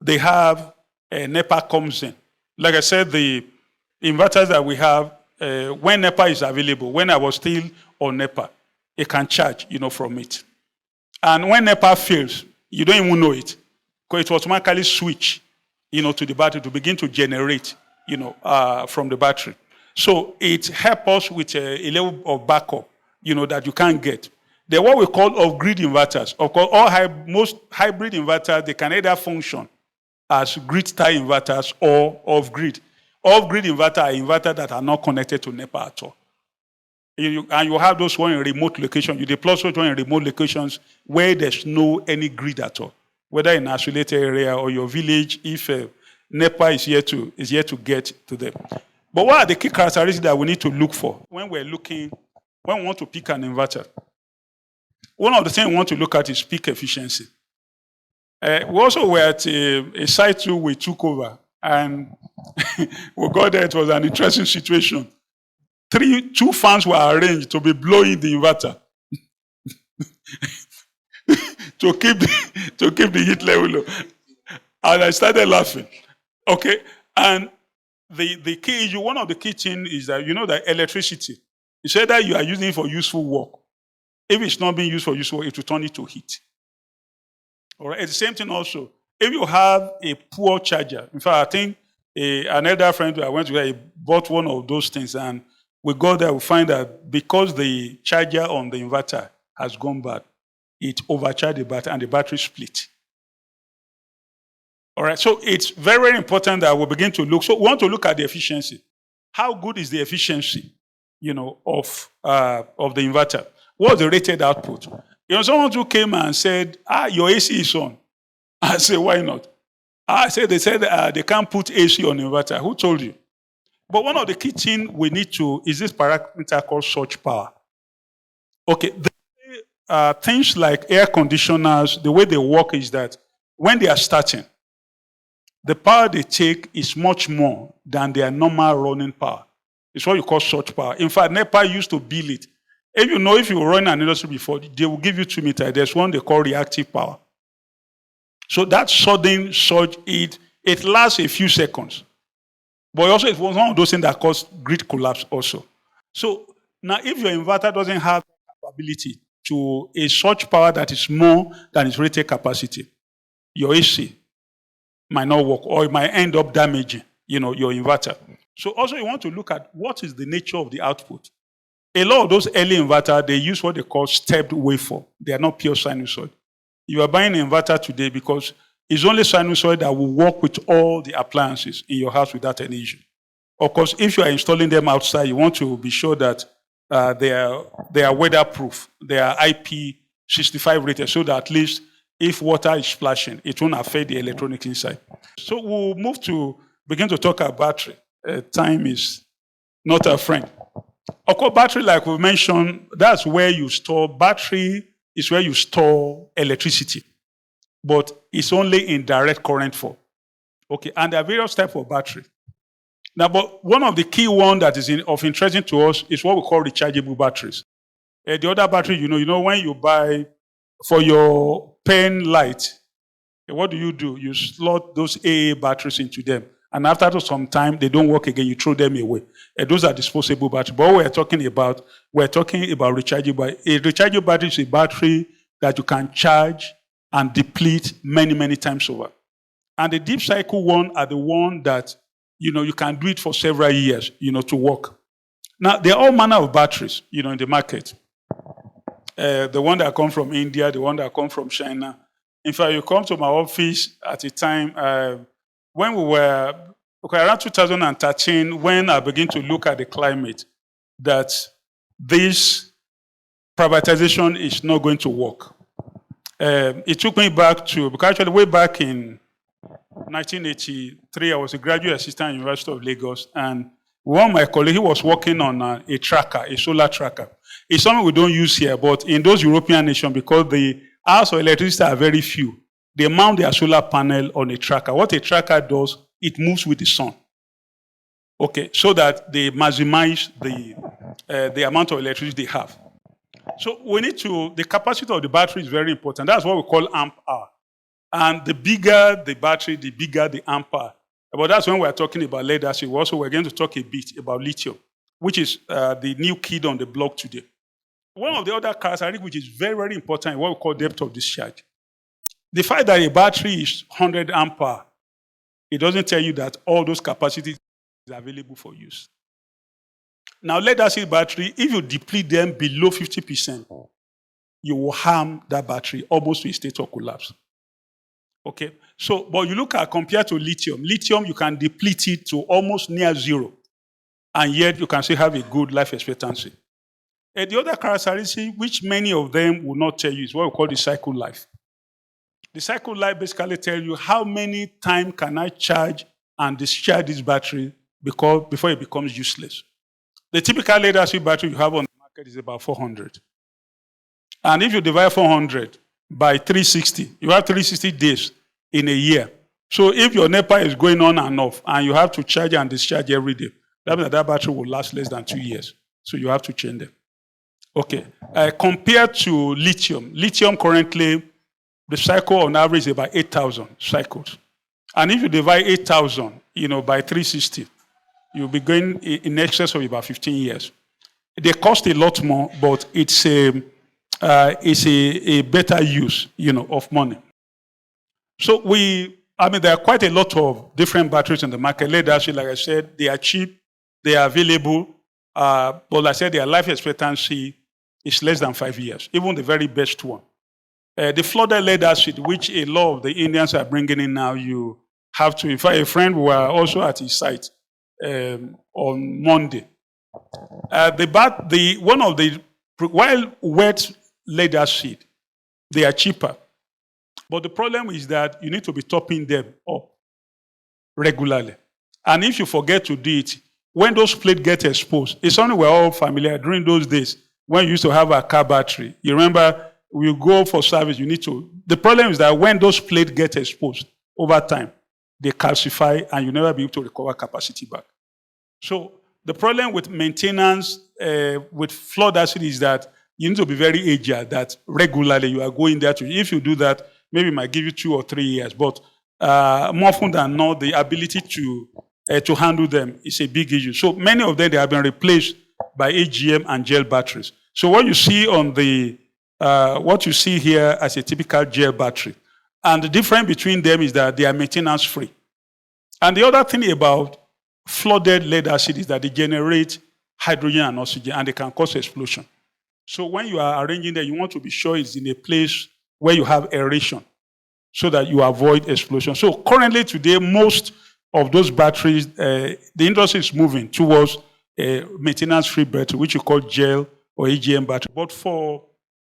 they have NEPA comes in. Like I said, the inverters that we have, when NEPA is available, when I was still on NEPA, it can charge, from it. And when NEPA fails, you don't even know it, because it automatically switch, to the battery to begin to generate, from the battery. So it helps us with a level of backup, that you can't get. Then what we call off-grid inverters. Of course, most hybrid inverters, they can either function as grid-tie inverters or off-grid. Off-grid inverters are inverters that are not connected to NEPA at all. And you have those one in remote locations. You deploy those one in remote locations where there's any grid at all, whether in an isolated area or your village, if NEPA is here to get to them. But what are the key characteristics that we need to look for when we want to pick an inverter? One of the things we want to look at is peak efficiency. We also were at a site too we took over, and we got there. It was an interesting situation. Two fans were arranged to be blowing the inverter to keep the heat level low. And I started laughing. Okay, and the key issue, one of the key things is that that electricity, you say that you are using it for useful work. If it's not being used for useful work, it will turn it to heat. All right. It's the same thing also. If you have a poor charger, in fact, I think another friend I went to, he bought one of those things, and we go there, we find that because the charger on the inverter has gone bad, it overcharged the battery and the battery split. All right, so it's very, very important that we begin to look. So we want to look at the efficiency. How good is the efficiency, of the inverter? What's the rated output? Someone who came and said, your AC is on. I said, why not? They said they can't put AC on inverter. Who told you? But one of the key things we need to is this parameter called surge power. Okay, things like air conditioners, the way they work is that when they are starting, the power they take is much more than their normal running power. It's what you call surge power. In fact, NEPA used to bill it. If you run an industry before, they will give you 2 meters. There's one they call reactive power. So that sudden surge, it lasts a few seconds. But also it was one of those things that caused grid collapse also. So now if your inverter doesn't have capability to a surge power that is more than its rated capacity, your AC might not work, or it might end up damaging, your inverter. So also you want to look at what is the nature of the output. A lot of those early inverters, they use what they call stepped waveform. They are not pure sinusoid. You are buying an inverter today because It's only sinusoid that will work with all the appliances in your house without any issue. Of course, if you are installing them outside, you want to be sure that they are weatherproof. They are IP65 rated, so that at least if water is splashing, it won't affect the electronics inside. So we'll move to begin to talk about battery. Time is not our friend. Of course, battery, like we mentioned, that's where you store. Battery is where you store electricity, but it's only in direct current form. Okay, and there are various types of battery. Now, but one of the key ones that is of interest to us is what we call rechargeable batteries. The other battery, you know, when you buy for your pen light, what do? You slot those AA batteries into them. And after some time, they don't work again, you throw them away. Those are disposable batteries. But what we're talking about rechargeable. A rechargeable battery is a battery that you can charge and deplete many, many times over. And the deep cycle one are the one that, you can do it for several years, to work. Now, there are all manner of batteries, in the market. The one that come from India, the one that come from China. In fact, you come to my office at a time when we were around 2013, when I began to look at the climate, that this privatization is not going to work. It took me back to, because actually way back in 1983, I was a graduate assistant at the University of Lagos, and one of my colleagues, he was working on a tracker, a solar tracker. It's something we don't use here, but in those European nations, because the hours of electricity are very few, they mount their solar panel on a tracker. What a tracker does, it moves with the sun. Okay, so that they maximize the amount of electricity they have. So we need to, the capacity of the battery is very important. That's what we call amp hour. And the bigger the battery, the bigger the amp hour. But that's when we're talking about lead acid. We're going to talk a bit about lithium, which is the new kid on the block today. One of the other characteristics which is very, very important is what we call depth of discharge. The fact that a battery is 100 amp hour, it doesn't tell you that all those capacities are available for use. Now, lead acid battery, if you deplete them below 50%, you will harm that battery almost to a state of collapse. Okay, so, but you look at, compared to lithium, you can deplete it to almost near zero, and yet you can still have a good life expectancy. And the other characteristic, which many of them will not tell you, is what we call the cycle life. The cycle life basically tells you how many times can I charge and discharge this battery before it becomes useless. The typical lead acid battery you have on the market is about 400. And if you divide 400 by 360, you have 360 days in a year. So if your NEPA is going on and off, and you have to charge and discharge every day, that means that battery will last less than 2 years. So you have to change them. Okay. Compared to lithium currently, the cycle on average is about 8,000 cycles. And if you divide 8,000, by 360, you'll be going in excess of about 15 years. They cost a lot more, but it's a better use, of money. So there are quite a lot of different batteries in the market. Lead acid, like I said, they are cheap, they are available, but like I said, their life expectancy is less than 5 years, even the very best one. The flooded lead acid, which a lot of the Indians are bringing in now, you have to. In fact, a friend who were also at his site on Monday. While wet lead acid, they are cheaper. But the problem is that you need to be topping them up regularly. And if you forget to do it, when those plates get exposed, it's something we're all familiar during those days when you used to have a car battery. You remember, you go for service, you need to. The problem is that when those plates get exposed over time, they calcify and you never be able to recover capacity back. So the problem with maintenance with flood acid is that you need to be very agile, that regularly you are going there to. If you do that, maybe it might give you 2 or 3 years, but more often than not, the ability to handle them is a big issue. So many of them, they have been replaced by AGM and gel batteries. So what you see on what you see here as a typical gel battery, and the difference between them is that they are maintenance free. And the other thing about flooded lead acid is that they generate hydrogen and oxygen, and they can cause explosion. So when you are arranging them, you want to be sure it's in a place where you have aeration. so that you avoid explosion. So currently today, most of those batteries, the industry is moving towards a maintenance-free battery, which we call gel or AGM battery. But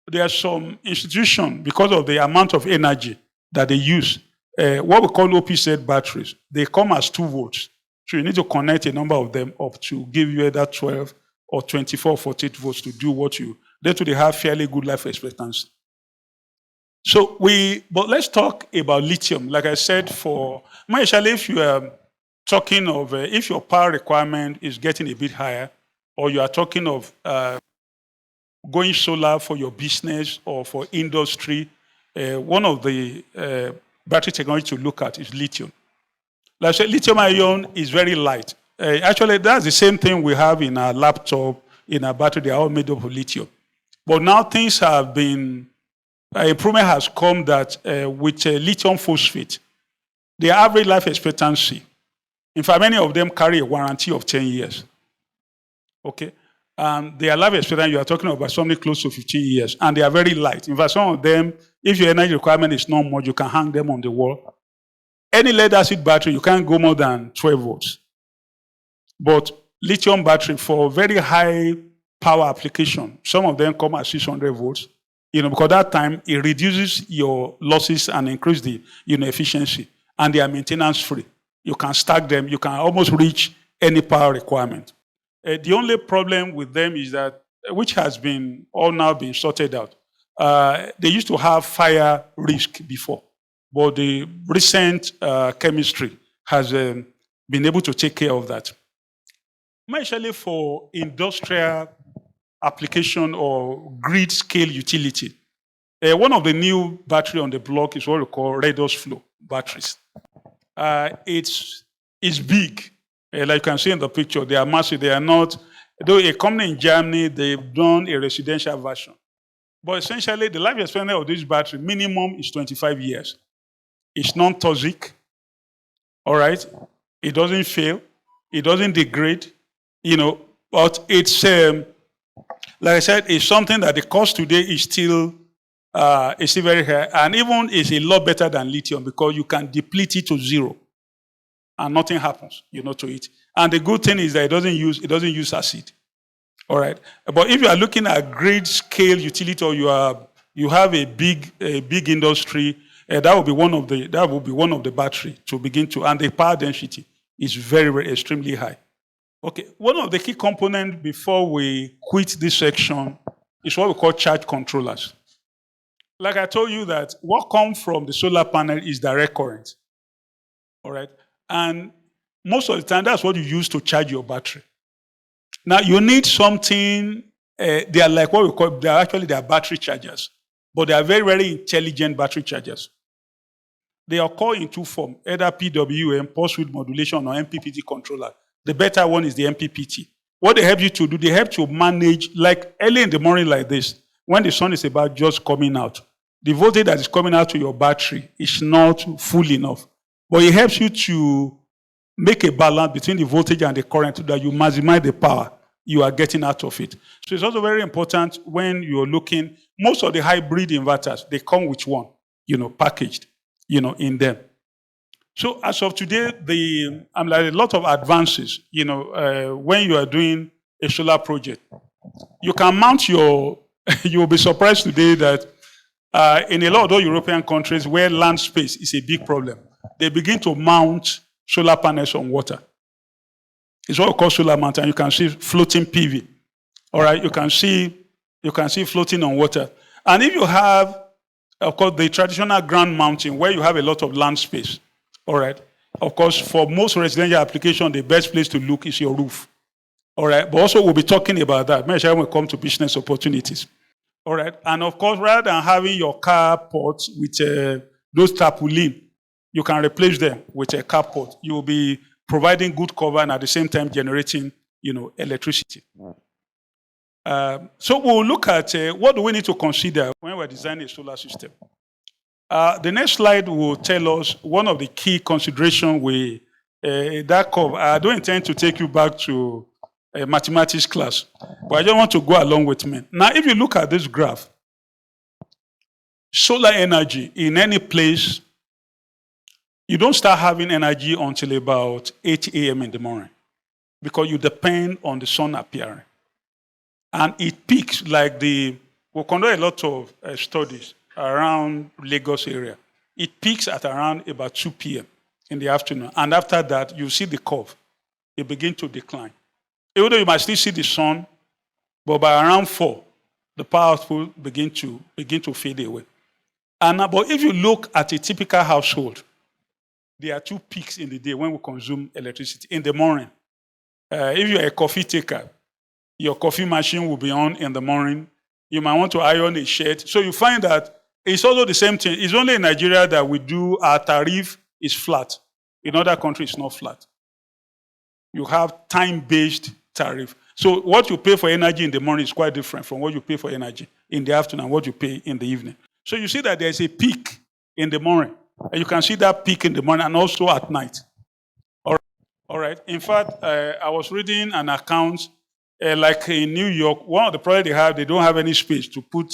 there are some institutions, because of the amount of energy that they use, what we call OPZ batteries, they come as 2 volts. So you need to connect a number of them up to give you either 12 or 24 or 48 volts to do what you, they have fairly good life expectancy. So but let's talk about lithium. Like I said, especially if you are talking of, if your power requirement is getting a bit higher, or you are talking of going solar for your business or for industry, one of the battery technology to look at is lithium. Like I said, lithium ion is very light. Actually, that's the same thing we have in our laptop, in our battery. They are all made up of lithium. But now things have been, improvement has come that with lithium phosphate, the average life expectancy, in fact, many of them carry a warranty of 10 years. Okay? Their life expectancy, you are talking about something close to 15 years, and they are very light. In fact, some of them, if your energy requirement is not much, you can hang them on the wall. Any lead acid battery, you can't go more than 12 volts. But lithium battery for very high power application, some of them come at 600 volts, because that time it reduces your losses and increase the, efficiency, and they are maintenance free. You can stack them, you can almost reach any power requirement. The only problem with them is that, which has been all now been sorted out, they used to have fire risk before, but the recent chemistry has been able to take care of that. Especially for industrial application or grid scale utility. One of the new battery on the block is what we call redox flow batteries. It's big. Like you can see in the picture, they are massive. They are not, though a company in Germany, they've done a residential version. But essentially, the life expectancy of this battery minimum is 25 years. It's non-toxic, all right? It doesn't fail. It doesn't degrade, but it's, like I said, it's something that the cost today is still very high, and even is a lot better than lithium because you can deplete it to zero, and nothing happens, to it. And the good thing is that it doesn't use acid. All right. But if you are looking at grid scale utility, or you have a big industry, that will be one of the battery to begin to, and the power density is very, very extremely high. Okay. One of the key components before we quit this section is what we call charge controllers. Like I told you that what comes from the solar panel is direct current. All right. And most of the time, that's what you use to charge your battery. Now, you need something, they are like what we call, they are battery chargers, but they are very, very intelligent battery chargers. They are called in 2 forms, either PWM, pulse width modulation, or MPPT controller. The better one is the MPPT. What they help you to do, they help to manage, like early in the morning like this, when the sun is about just coming out, the voltage that is coming out to your battery is not full enough. But it helps you to make a balance between the voltage and the current so that you maximize the power you are getting out of it. So it's also very important when you're looking, most of the hybrid inverters, they come with one, packaged, in them. So as of today, a lot of advances, when you are doing a solar project, you can mount you'll be surprised today that in a lot of those European countries where land space is a big problem, they begin to mount solar panels on water. It's what we call solar mountain. You can see floating PV. All right, you can see floating on water. And if you have, of course, the traditional ground mounting where you have a lot of land space, all right, of course, for most residential application, the best place to look is your roof. All right, but also we'll be talking about that. Maybe when we come to business opportunities. All right, and of course, rather than having your carport with those tarpaulin, you can replace them with a carport. You will be providing good cover and at the same time generating, electricity. So we'll look at what do we need to consider when we're designing a solar system. The next slide will tell us one of the key considerations that cover. I don't intend to take you back to a mathematics class, but I just want to go along with me. Now, if you look at this graph, solar energy in any place You don't start having energy until about 8 a.m. in the morning because you depend on the sun appearing. And it peaks like we conduct a lot of studies around Lagos area. It peaks at around about 2 p.m. in the afternoon. And after that, you see the curve. It begins to decline. Even though you might still see the sun, but by around 4, the power output begin to fade away. But if you look at a typical household, there are 2 peaks in the day when we consume electricity. In the morning, if you're a coffee taker, your coffee machine will be on in the morning. You might want to iron a shirt. So you find that it's also the same thing. It's only in Nigeria that we do our tariff is flat. In other countries, it's not flat. You have time-based tariff. So what you pay for energy in the morning is quite different from what you pay for energy in the afternoon and what you pay in the evening. So you see that there's a peak in the morning. And you can see that peak in the morning and also at night. All right. In fact, I was reading an account like in New York, one of the problems they don't have any space to put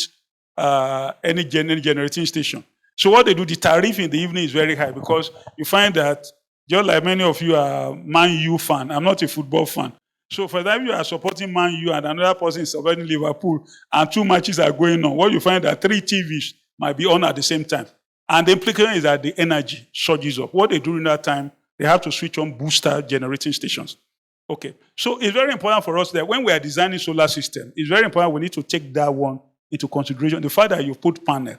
any generating station. So what they do, the tariff in the evening is very high because you find that, just like many of you are Man U fan, I'm not a football fan. So for example, you are supporting Man U and another person is supporting Liverpool and 2 matches are going on. What you find that 3 TVs might be on at the same time. And the implication is that the energy surges up. What they do in that time, they have to switch on booster generating stations. Okay, so it's very important for us that when we are designing solar system, it's very important we need to take that one into consideration. The fact that you put panel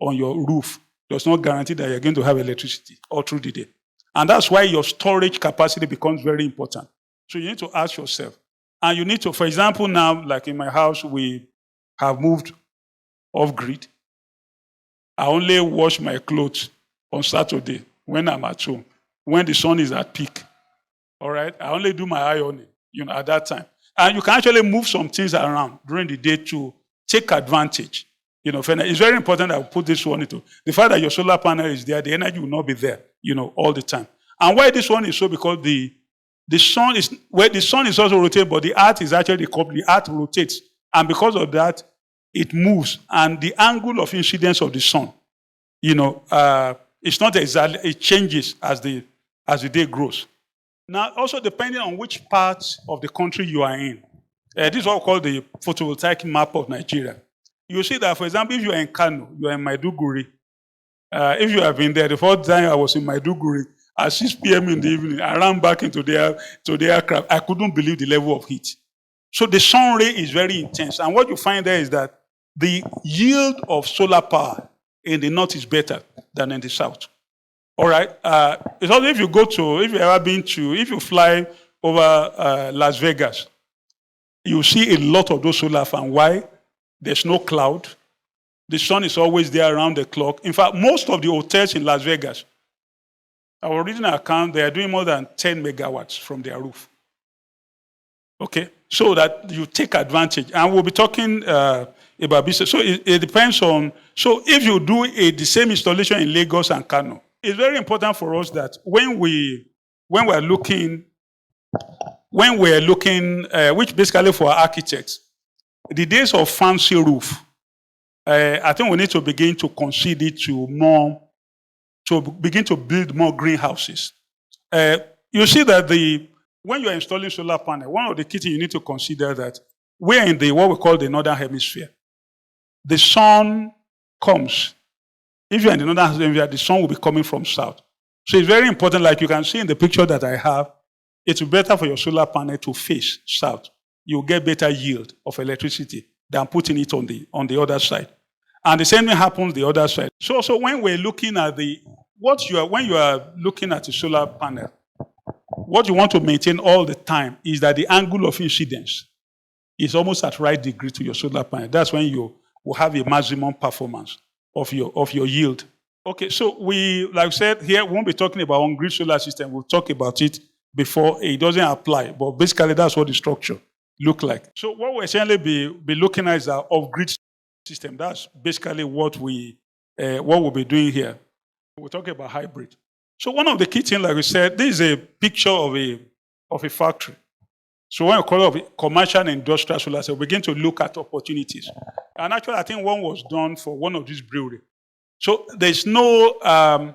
on your roof does not guarantee that you're going to have electricity all through the day. And that's why your storage capacity becomes very important. So you need to ask yourself, and you need to, for example, now, like in my house, we have moved off-grid. I only wash my clothes on Saturday when I'm at home, when the sun is at peak. All right? I only do my ironing, at that time. And you can actually move some things around during the day to take advantage. It's very important that I put this one into. The fact that your solar panel is there, the energy will not be there, all the time. And why this one is so, because the sun is also rotating, but the earth is actually coupled. The earth rotates. And because of that, it moves. And the angle of incidence of the sun, it's not exactly, it changes as the day grows. Now, also depending on which part of the country you are in, this is what we call the photovoltaic map of Nigeria. You see that, for example, if you are in Kano, you are in Maiduguri. If you have been there, the first time I was in Maiduguri, at 6 p.m. in the evening, I ran back into the aircraft. I couldn't believe the level of heat. So the sun ray is very intense. And what you find there is that the yield of solar power in the north is better than in the south. All right. It's also if you fly over Las Vegas, you see a lot of those solar farms. Why? There's no cloud. The sun is always there around the clock. In fact, most of the hotels in Las Vegas, I was reading an account, they are doing more than 10 megawatts from their roof. Okay? So that you take advantage. And we'll be talking about business. So it depends on, so if you do the same installation in Lagos and Kano, it's very important for us that when we're looking, which basically for architects, the days of fancy roof, I think we need to begin to concede it to begin to build more greenhouses. You see that when you're installing solar panel, one of the key things you need to consider that we're in what we call the northern hemisphere. The sun comes. If you're in the northern hemisphere, the sun will be coming from south. So it's very important, like you can see in the picture that I have, it's better for your solar panel to face south. You'll get better yield of electricity than putting it on the other side. And the same thing happens the other side. So when we're looking at when you are looking at a solar panel, what you want to maintain all the time is that the angle of incidence is almost at right degree to your solar panel. That's when you will have a maximum performance of your yield. Okay, so like I said, here we won't be talking about on-grid solar system. We'll talk about it before it doesn't apply. But basically, that's what the structure look like. So what we'll essentially be looking at is our off-grid system. That's basically what we'll be doing here. We're talking about hybrid. So one of the key things, like we said, this is a picture of a factory. So when we call it commercial and industrial solar cell, we begin to look at opportunities. And actually, I think one was done for one of these breweries. So there's no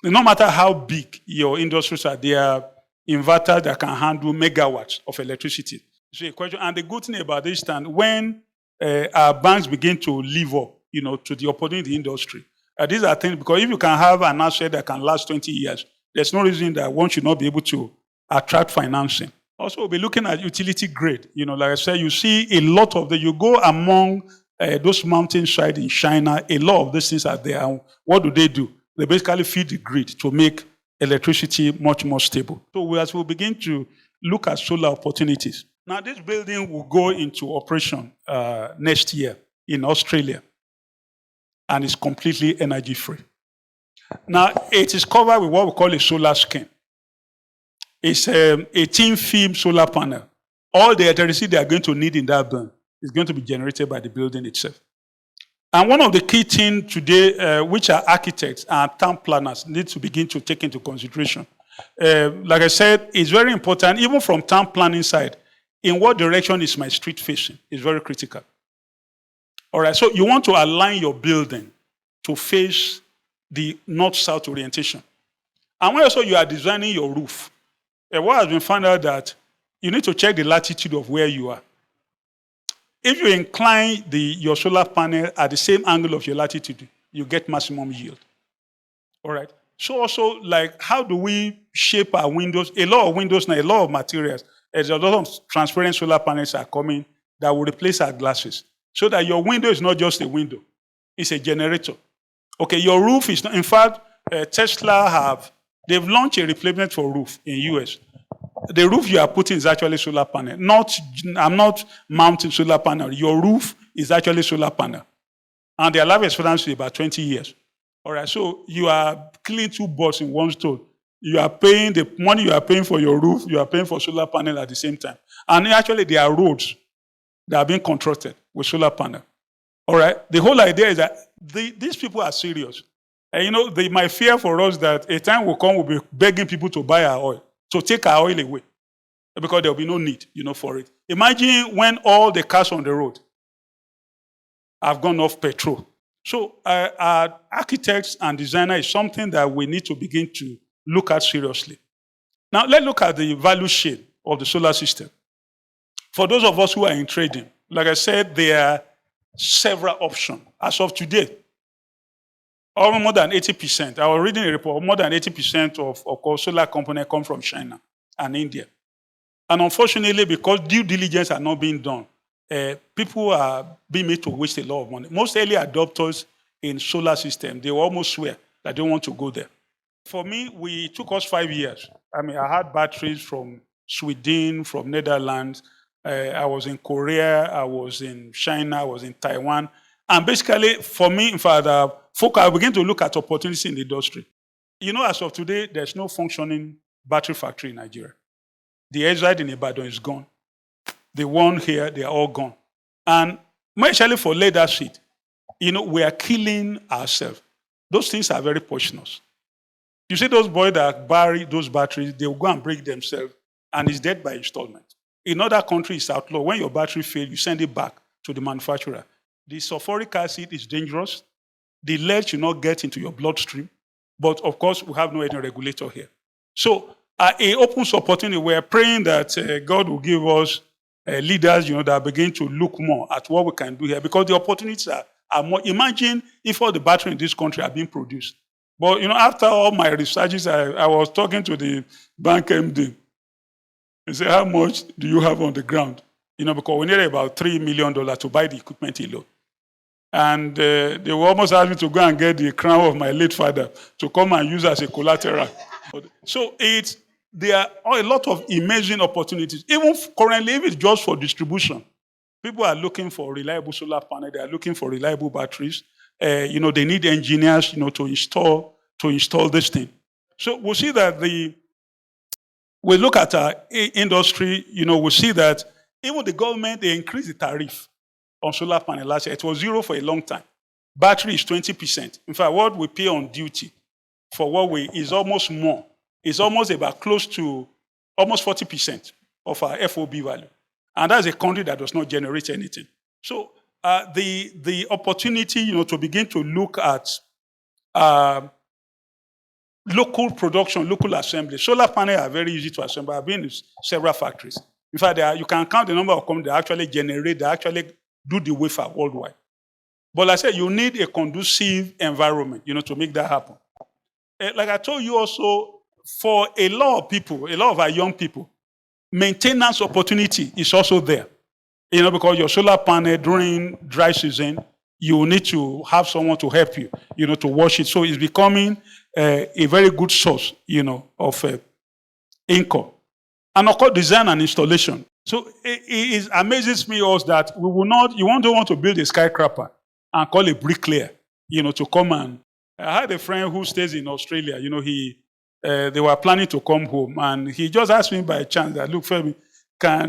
No matter how big your industries are, there are inverters that can handle megawatts of electricity. So a question, and the good thing about this stand, when our banks begin to live up, to the opportunity industry, these are things, because if you can have an asset that can last 20 years, there's no reason that one should not be able to attract financing. Also, we'll be looking at utility grade. Like I said, you see a lot of you go among those mountainside in China, a lot of these things are there. And what do? They basically feed the grid to make electricity much more stable. So as we begin to look at solar opportunities. Now, this building will go into operation next year in Australia, and it's completely energy-free. Now, it is covered with what we call a solar skin. It's a thin-film solar panel. All the electricity they are going to need in that burn is going to be generated by the building itself. And one of the key things today, which our architects and town planners need to begin to take into consideration, like I said, it's very important, even from town planning side, in what direction is my street facing is very critical. All right, so you want to align your building to face the north-south orientation. And when also you are designing your roof, what has been found out that you need to check the latitude of where you are. If you incline your solar panel at the same angle of your latitude, you get maximum yield. All right. So also, like, how do we shape our windows? A lot of windows now, a lot of materials. There's a lot of transparent solar panels are coming that will replace our glasses. So that your window is not just a window. It's a generator. Okay, your roof is not, in fact, Tesla they've launched a replacement for roof in US. The roof you are putting is actually solar panel. I'm not mounting solar panel. Your roof is actually solar panel. And their life expectancy is about 20 years. All right, so you are killing two birds in one stone. You are paying the money you are paying for your roof, you are paying for solar panel at the same time. And actually, there are roads that are being constructed with solar panel. All right, the whole idea is that these people are serious. And my fear for us that a time will come, we'll be begging people to buy our oil, to take our oil away, because there will be no need, for it. Imagine when all the cars on the road have gone off petrol. So our architects and designers is something that we need to begin to look at seriously. Now, let's look at the value chain of the solar system. For those of us who are in trading, like I said, there are several options. As of today, more than 80%, I was reading a report, more than 80% of solar components come from China and India. And unfortunately, because due diligence are not being done, people are being made to waste a lot of money. Most early adopters in solar system, they will almost swear that they want to go there. For me, it took us 5 years. I had batteries from Sweden, from Netherlands. I was in Korea, I was in China, I was in Taiwan. And basically, for me, in fact, I began to look at opportunities in the industry. As of today, there's no functioning battery factory in Nigeria. The Ezra in Ibadan is gone. The one here, they are all gone. And especially for lead acid, we are killing ourselves. Those things are very poisonous. You see those boys that bury those batteries, they will go and break themselves, and it's dead by installment. In other countries, it's outlawed. When your battery fails, you send it back to the manufacturer. The sulfuric acid is dangerous. The lead should not get into your bloodstream. But of course, we have no any regulator here. So it opens opportunity. We're praying that God will give us leaders, that begin to look more at what we can do here, because the opportunities are more. Imagine if all the batteries in this country are being produced. But, after all my researches, I was talking to the bank MD. He said, how much do you have on the ground? Because we needed about $3 million to buy the equipment alone. And they will almost ask me to go and get the crown of my late father to come and use as a collateral. So there are a lot of amazing opportunities. Even currently, if it's just for distribution, people are looking for reliable solar panels. They are looking for reliable batteries. They need engineers, to install this thing. So we'll see that we look at our industry, we'll see that even the government, they increased the tariff on solar panel last year. It was 0 for a long time. Battery is 20%. In fact, what we pay on duty for is almost more. It's almost about close to almost 40% of our FOB value. And that's a country that does not generate anything. So the opportunity, to begin to look at local production, local assembly. Solar panels are very easy to assemble. I've been in several factories. In fact, you can count the number of companies that actually generate, that actually do the wafer worldwide. But like I said, you need a conducive environment, to make that happen. Like I told you also, for a lot of people, a lot of our young people, maintenance opportunity is also there. Because your solar panel during dry season, you need to have someone to help you, to wash it. So it's becoming a very good source, of income. And of course, design and installation. So it amazes me also that you don't want to build a skyscraper and call a bricklayer, to come and. I had a friend who stays in Australia. They were planning to come home, and he just asked me by chance that, look, Femi,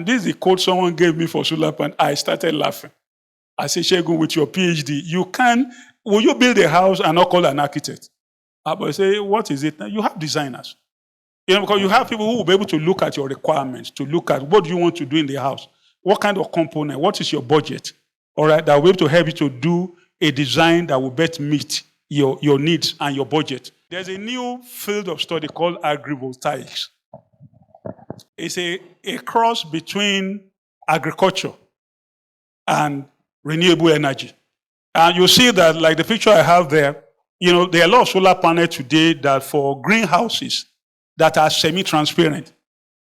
this is the code someone gave me for solar panel. I started laughing. I said, Shegun, with your PhD, will you build a house and not call an architect? But I say, what is it? You have designers. Because you have people who will be able to look at your requirements, to look at what do you want to do in the house, what kind of component, what is your budget, all right, that will be able to help you to do a design that will best meet your needs and your budget. There's a new field of study called agrivoltaics. It's a cross between agriculture and renewable energy. And you see that, like the picture I have there, there are a lot of solar panels today that for greenhouses that are semi-transparent,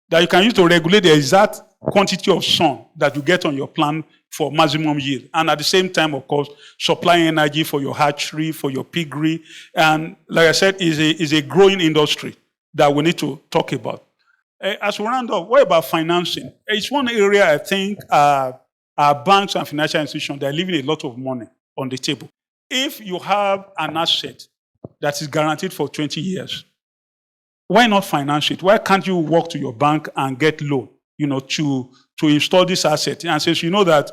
that you can use to regulate the exact quantity of sun that you get on your plant for maximum yield. And at the same time, of course, supplying energy for your hatchery, for your piggery. And like I said, is a growing industry that we need to talk about. As we round up, what about financing? It's one area I think our banks and financial institutions, they're leaving a lot of money on the table. If you have an asset that is guaranteed for 20 years, why not finance it? Why can't you walk to your bank and get loan, to install this asset? And since you know that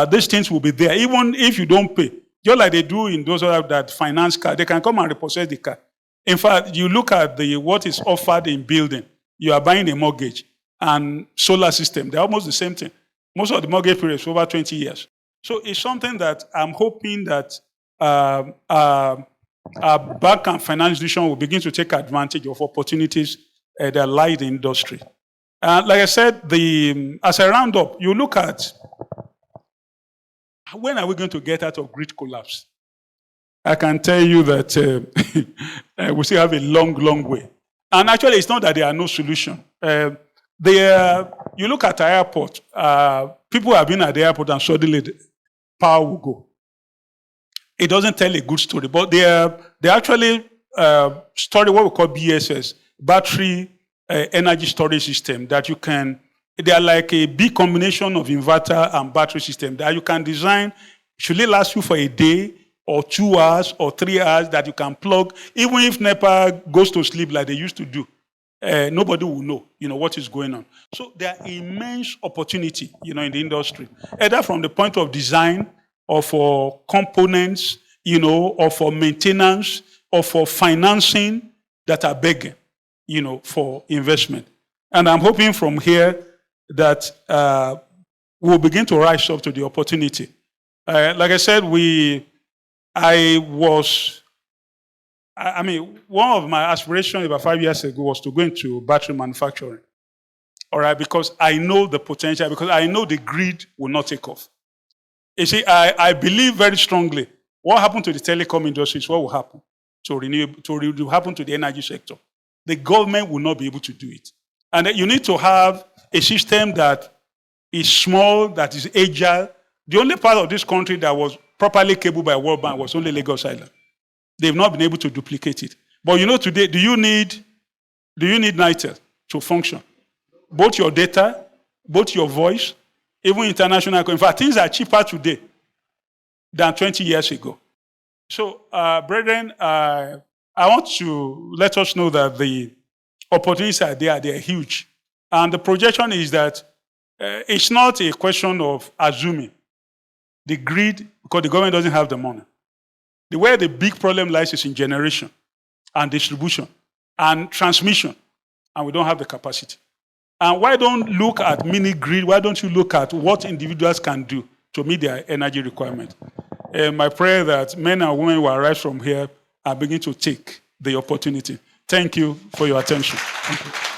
these things will be there, even if you don't pay, just like they do in those other that finance car, they can come and repossess the car. In fact, you look at what is offered in building. You are buying a mortgage and solar system. They're almost the same thing. Most of the mortgage periods over 20 years. So it's something that I'm hoping that our bank and finance institution will begin to take advantage of opportunities that lie in the industry. Like I said, as I round up, you look at when are we going to get out of grid collapse? I can tell you that we still have a long, long way. And actually, it's not that there are no solutions. You look at the airport, people have been at the airport and suddenly the power will go. It doesn't tell a good story, but they actually study what we call BSS, battery energy storage system, that they are like a big combination of inverter and battery system that you can design. Should it last you for a day or 2 hours or 3 hours that you can plug, even if NEPA goes to sleep like they used to do, nobody will know, what is going on. So there are immense opportunity, in the industry, either from the point of design or for components, or for maintenance or for financing that are begging, for investment. And I'm hoping from here that we'll begin to rise up to the opportunity. Like I said, one of my aspirations about 5 years ago was to go into battery manufacturing. All right, because I know the potential, because I know the grid will not take off. You see, I believe very strongly what happened to the telecom industry is what will happen to happen to the energy sector. The government will not be able to do it. And you need to have a system that is small, that is agile. The only part of this country that was properly cabled by World Bank was only Lagos Island. They've not been able to duplicate it. But today, do you need NITEL to function? Both your data, both your voice, even international. In fact, things are cheaper today than 20 years ago. So, brethren, I want to let us know that the opportunities are there. They are huge. And the projection is that it's not a question of assuming the grid, because the government doesn't have the money. Where the big problem lies is in generation and distribution and transmission, and we don't have the capacity. And why don't look at mini grid? Why don't you look at what individuals can do to meet their energy requirement? My prayer that men and women will arise from here and begin to take the opportunity. Thank you for your attention. Thank you.